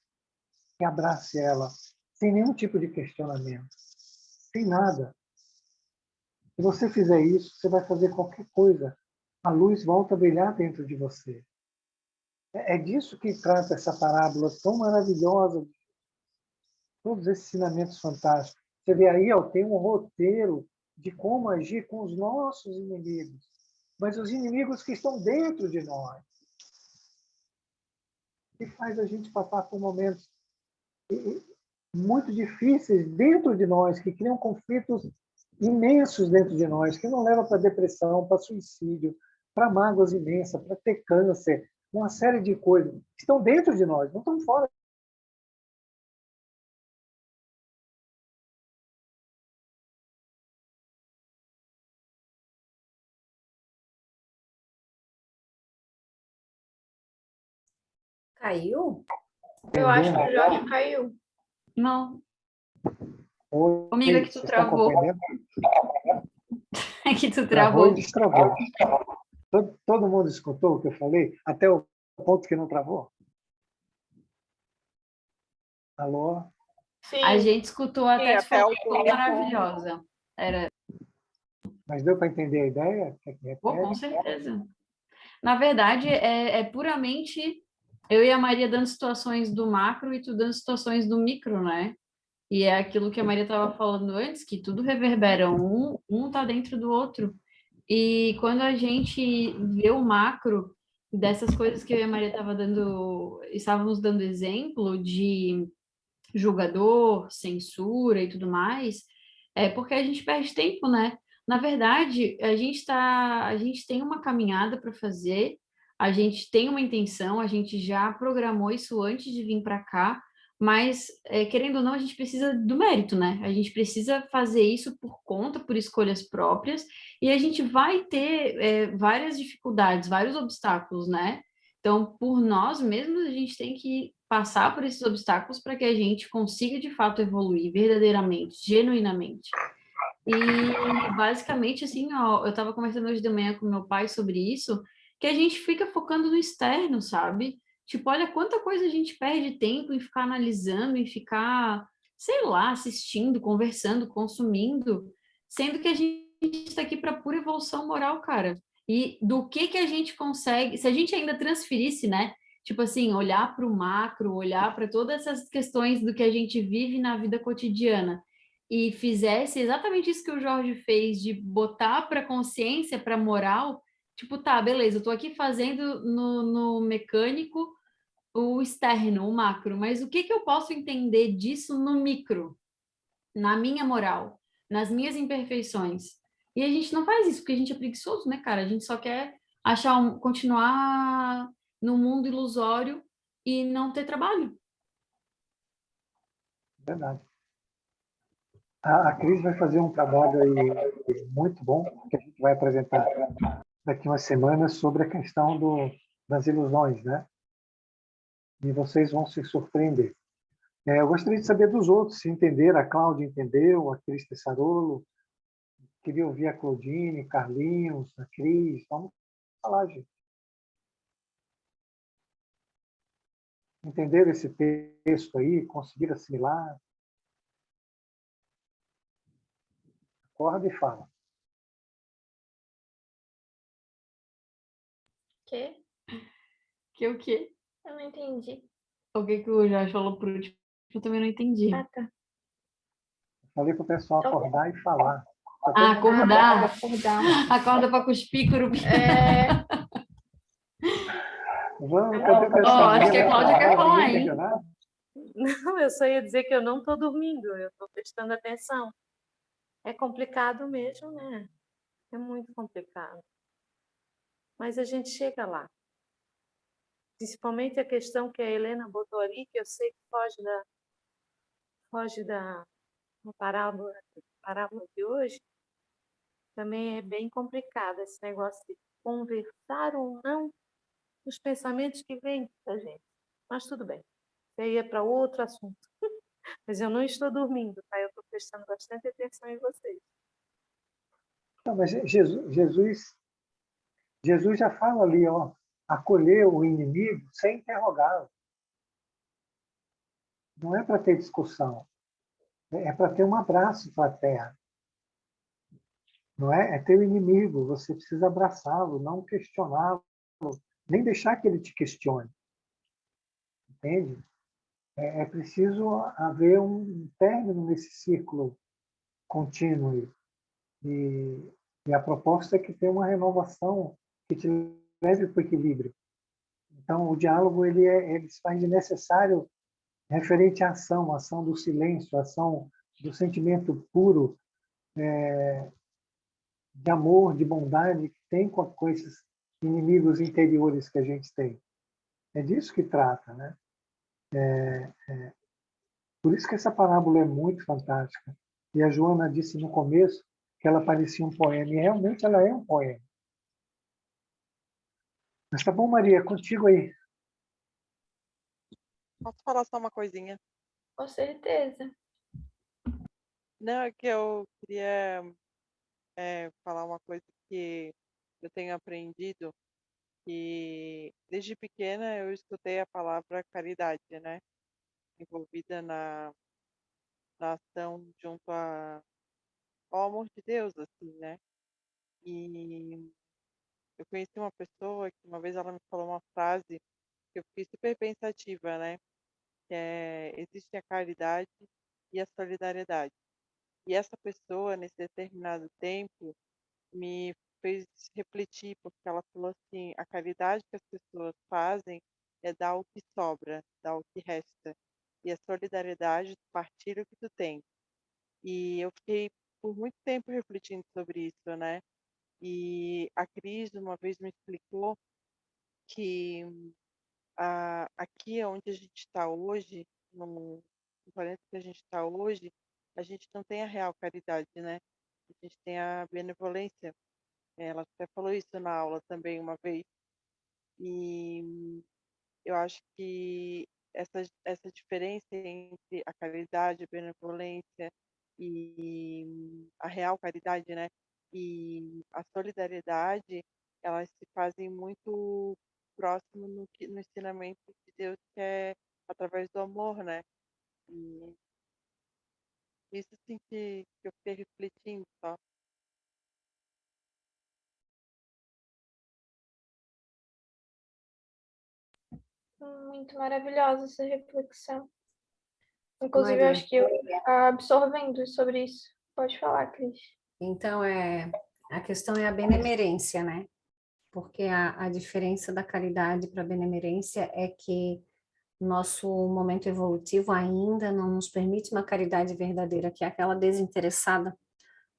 e abrace ela, sem nenhum tipo de questionamento, sem nada. Se você fizer isso, você vai fazer qualquer coisa. A luz volta a brilhar dentro de você. É disso que trata essa parábola tão maravilhosa, todos esses ensinamentos fantásticos. Você vê aí, ó, tem um roteiro de como agir com os nossos inimigos, mas os inimigos que estão dentro de nós. Que faz a gente passar por momentos muito difíceis dentro de nós, que criam conflitos imensos dentro de nós, que não levam para depressão, para suicídio, para mágoas imensas, para ter câncer, uma série de coisas que estão dentro de nós, não estão fora. Caiu? Eu acho que o Jorge caiu. Não. Oi, Amiga, é que tu vocês estão travou. compreendendo? É que tu Travou travou. e destravou. Todo mundo escutou o que eu falei? Até o ponto que não travou? Alô? Sim, A gente escutou até tu até falou o que ficou maravilhosa. Era. Mas deu para entender a ideia? Quer que Pô, com repete? certeza. Na verdade, é puramente eu e a Maria dando situações do macro e tu dando situações do micro, né? E é aquilo que a Maria estava falando antes, que tudo reverbera, um tá dentro do outro. E quando a gente vê o macro dessas coisas que eu e a Maria estávamos dando exemplo de julgador, censura e tudo mais, é porque a gente perde tempo, né? Na verdade, a gente tem uma caminhada para fazer, a gente tem uma intenção, a gente já programou isso antes de vir para cá, mas querendo ou não, a gente precisa do mérito, né? A gente precisa fazer isso por conta, por escolhas próprias, e a gente vai ter várias dificuldades, vários obstáculos, né? Então, por nós mesmos, a gente tem que passar por esses obstáculos para que a gente consiga, de fato, evoluir verdadeiramente, genuinamente. E, basicamente, assim, ó, eu estava conversando hoje de manhã com meu pai sobre isso, que a gente fica focando no externo, sabe? Tipo, olha quanta coisa a gente perde tempo em ficar analisando, em ficar, sei lá, assistindo, conversando, consumindo, sendo que a gente está aqui para pura evolução moral, cara. E do que a gente consegue, se a gente ainda transferisse, né? Tipo assim, olhar para o macro, olhar para todas essas questões do que a gente vive na vida cotidiana e fizesse exatamente isso que o Jorge fez, de botar para consciência, para moral, tipo, tá, beleza, eu tô aqui fazendo no mecânico o externo, o macro, mas o que que eu posso entender disso no micro, na minha moral, nas minhas imperfeições? E a gente não faz isso porque a gente é preguiçoso, né, cara? A gente só quer continuar no mundo ilusório e não ter trabalho. Verdade. A Cris vai fazer um trabalho aí muito bom, que a gente vai apresentar daqui umas semanas sobre a questão das ilusões, né? E vocês vão se surpreender. Eu gostaria de saber dos outros, se entenderam. A Cláudia entendeu, a Cris Tessarolo. Queria ouvir a Claudine, Carlinhos, a Cris. Vamos falar, gente. Entenderam esse texto aí? Conseguiram assimilar? Acorda e fala. Quê? Que o quê? Eu não entendi. O que que o Jorge falou por último? Eu também não entendi. Ah, tá. Falei para o pessoal acordar e falar. Tá todo Ah, mundo acordar. Acordar. Acorda para cuspir, curupi. Vamos, cadê o Ó, pessoal? acho que a Cláudia quer falar, Ninguém hein? entendeu nada? Não, eu só ia dizer que eu não estou dormindo, eu estou prestando atenção. É complicado mesmo, né? É muito complicado. Mas a gente chega lá. Principalmente a questão que a Helena botou ali, que eu sei que foge da parábola de hoje, também é bem complicado esse negócio de conversar ou não os pensamentos que vêm da gente. Mas tudo bem, isso aí é para outro assunto. Mas eu não estou dormindo, tá? Eu estou prestando bastante atenção em vocês. Não, mas Jesus já fala ali, ó, acolher o inimigo sem interrogá-lo. Não é para ter discussão, é para ter um abraço fraterno. Não é? É teu inimigo, você precisa abraçá-lo, não questioná-lo, nem deixar que ele te questione. Entende? É preciso haver um término nesse círculo contínuo. E a proposta é que tenha uma renovação que te leve para o equilíbrio. Então, o diálogo ele se faz de necessário referente à ação do silêncio, a ação do sentimento puro de amor, de bondade que tem com esses inimigos interiores que a gente tem. É disso que trata, né? Por isso que essa parábola é muito fantástica. E a Joana disse no começo que ela parecia um poema, e realmente ela é um poema. Mas tá bom, Maria, contigo aí. Posso falar só uma coisinha? Com certeza. Não, é que eu queria falar uma coisa que eu tenho aprendido, que desde pequena eu escutei a palavra caridade, né? Envolvida na ação junto ao amor de Deus, assim, né? E eu conheci uma pessoa que uma vez ela me falou uma frase que eu fiquei super pensativa, né? Que existe a caridade e a solidariedade. E essa pessoa, nesse determinado tempo, me fez refletir, porque ela falou assim, a caridade que as pessoas fazem é dar o que sobra, dar o que resta. E a solidariedade, partilha o que tu tem. E eu fiquei por muito tempo refletindo sobre isso, né? E a Cris uma vez me explicou que aqui onde a gente está hoje, no planeta que a gente está hoje, a gente não tem a real caridade, né? A gente tem a benevolência. Ela até falou isso na aula também uma vez. E eu acho que essa diferença entre a caridade, a benevolência e a real caridade, né? E a solidariedade, elas se fazem muito próximo no ensinamento de Deus, que é através do amor, né? E isso assim que eu fiquei refletindo só. Muito maravilhosa essa reflexão. Inclusive, eu Maria. acho que eu absorvendo sobre isso. Pode falar, Cris. Então, a questão é a benemerência, né? Porque a diferença da caridade para a benemerência é que nosso momento evolutivo ainda não nos permite uma caridade verdadeira, que é aquela desinteressada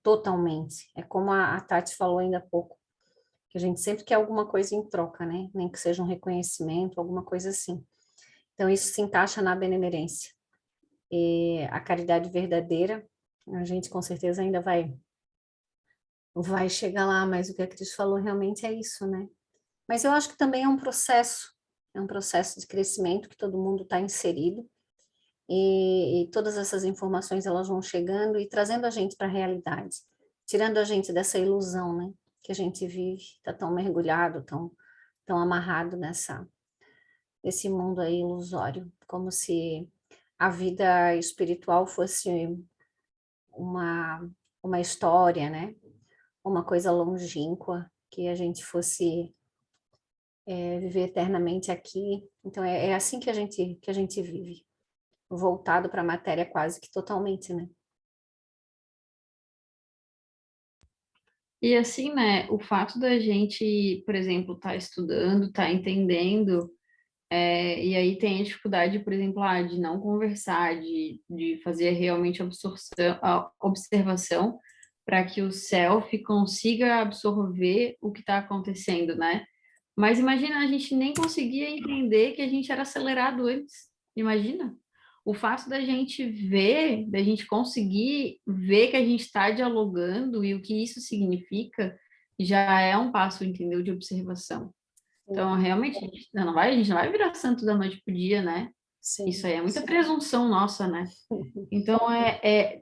totalmente. É como a Tati falou ainda há pouco, que a gente sempre quer alguma coisa em troca, né? Nem que seja um reconhecimento, alguma coisa assim. Então, isso se encaixa na benemerência. E a caridade verdadeira, a gente com certeza ainda vai chegar lá, mas o que a Cris falou realmente é isso, né? Mas eu acho que também é um processo de crescimento que todo mundo está inserido, e todas essas informações elas vão chegando e trazendo a gente para a realidade, tirando a gente dessa ilusão, né? Que a gente vive, está tão mergulhado, tão amarrado nesse mundo aí ilusório, como se a vida espiritual fosse uma, uma história, né? Uma coisa longínqua, que a gente fosse viver eternamente aqui. Então é assim que a gente vive, voltado para a matéria quase que totalmente, né? E assim, né, o fato da gente, por exemplo, estar estudando, estar entendendo, e aí tem a dificuldade, por exemplo, de não conversar, de fazer realmente a observação para que o self consiga absorver o que está acontecendo, né? Mas imagina, a gente nem conseguia entender que a gente era acelerado antes. Imagina. O fato da gente ver, da gente conseguir ver que a gente está dialogando e o que isso significa, já é um passo, entendeu, de observação. Então, realmente, a gente não vai virar santo da noite pro dia, né? Sim. Isso aí é muita presunção nossa, né? Então,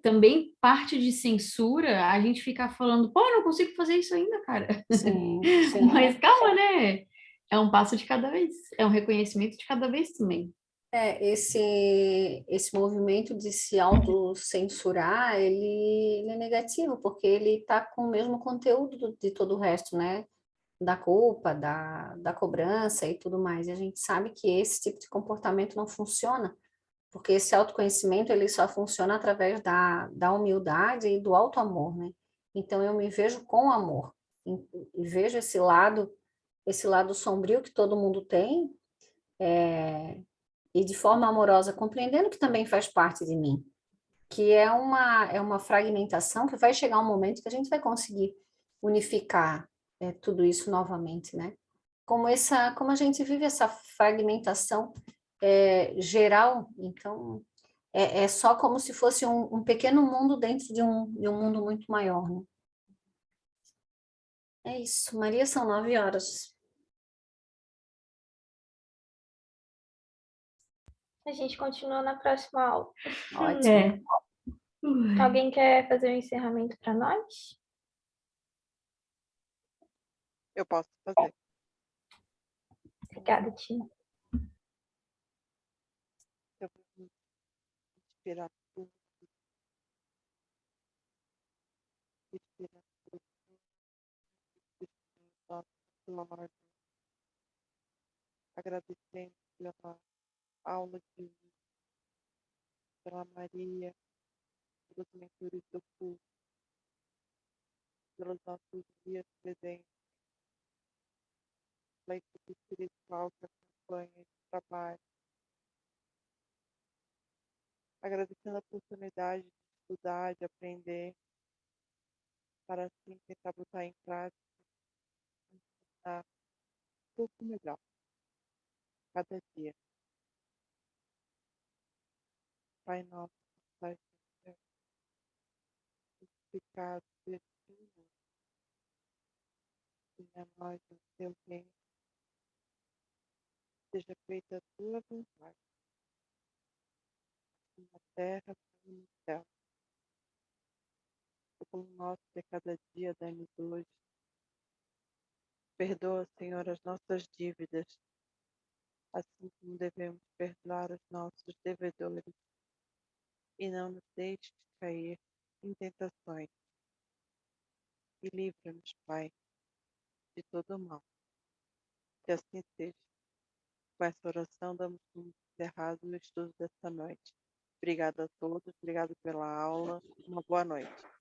também parte de censura a gente ficar falando, pô, eu não consigo fazer isso ainda, cara. Sim, sim. Mas calma, né? É um passo de cada vez, é um reconhecimento de cada vez também. Esse movimento de se autocensurar, ele é negativo, porque ele está com o mesmo conteúdo de todo o resto, né? Da culpa, da cobrança e tudo mais. E a gente sabe que esse tipo de comportamento não funciona, porque esse autoconhecimento ele só funciona através da humildade e do alto amor, né? Então eu me vejo com amor e vejo esse lado sombrio que todo mundo tem, e de forma amorosa, compreendendo que também faz parte de mim, que é uma fragmentação que vai chegar um momento que a gente vai conseguir unificar tudo isso novamente, né? Como a gente vive essa fragmentação geral, então é só como se fosse um pequeno mundo dentro de um mundo muito maior, né? É isso, Maria, são 9 horas. A gente continua na próxima aula. Ótimo. Alguém quer fazer um encerramento para nós? Eu posso fazer. Obrigada, Tina. Eu vou inspirar tudo, inspirar tudo, nosso Lord, agradecendo pela aula de hoje, pela Maria, pelos mentores do curso, pelos nossos guias presentes, pela equipe espiritual que acompanha esse trabalho, agradecendo a oportunidade de estudar, de aprender, para assim tentar botar em prática, um pouco melhor, cada dia. Pai nosso, que estás no céu, santificado seja o teu nome, venha a nós o teu reino, seja feita a tua vontade, assim na terra como no céu. O pão nosso de cada dia dá-nos hoje. Perdoa, Senhor, as nossas dívidas, assim como devemos perdoar os nossos devedores. E não nos deixes cair em tentações. E livra-nos, Pai, de todo o mal. Que assim seja. Com essa oração, damos como encerrado o estudo desta noite. Obrigada a todos, obrigada pela aula. Uma boa noite.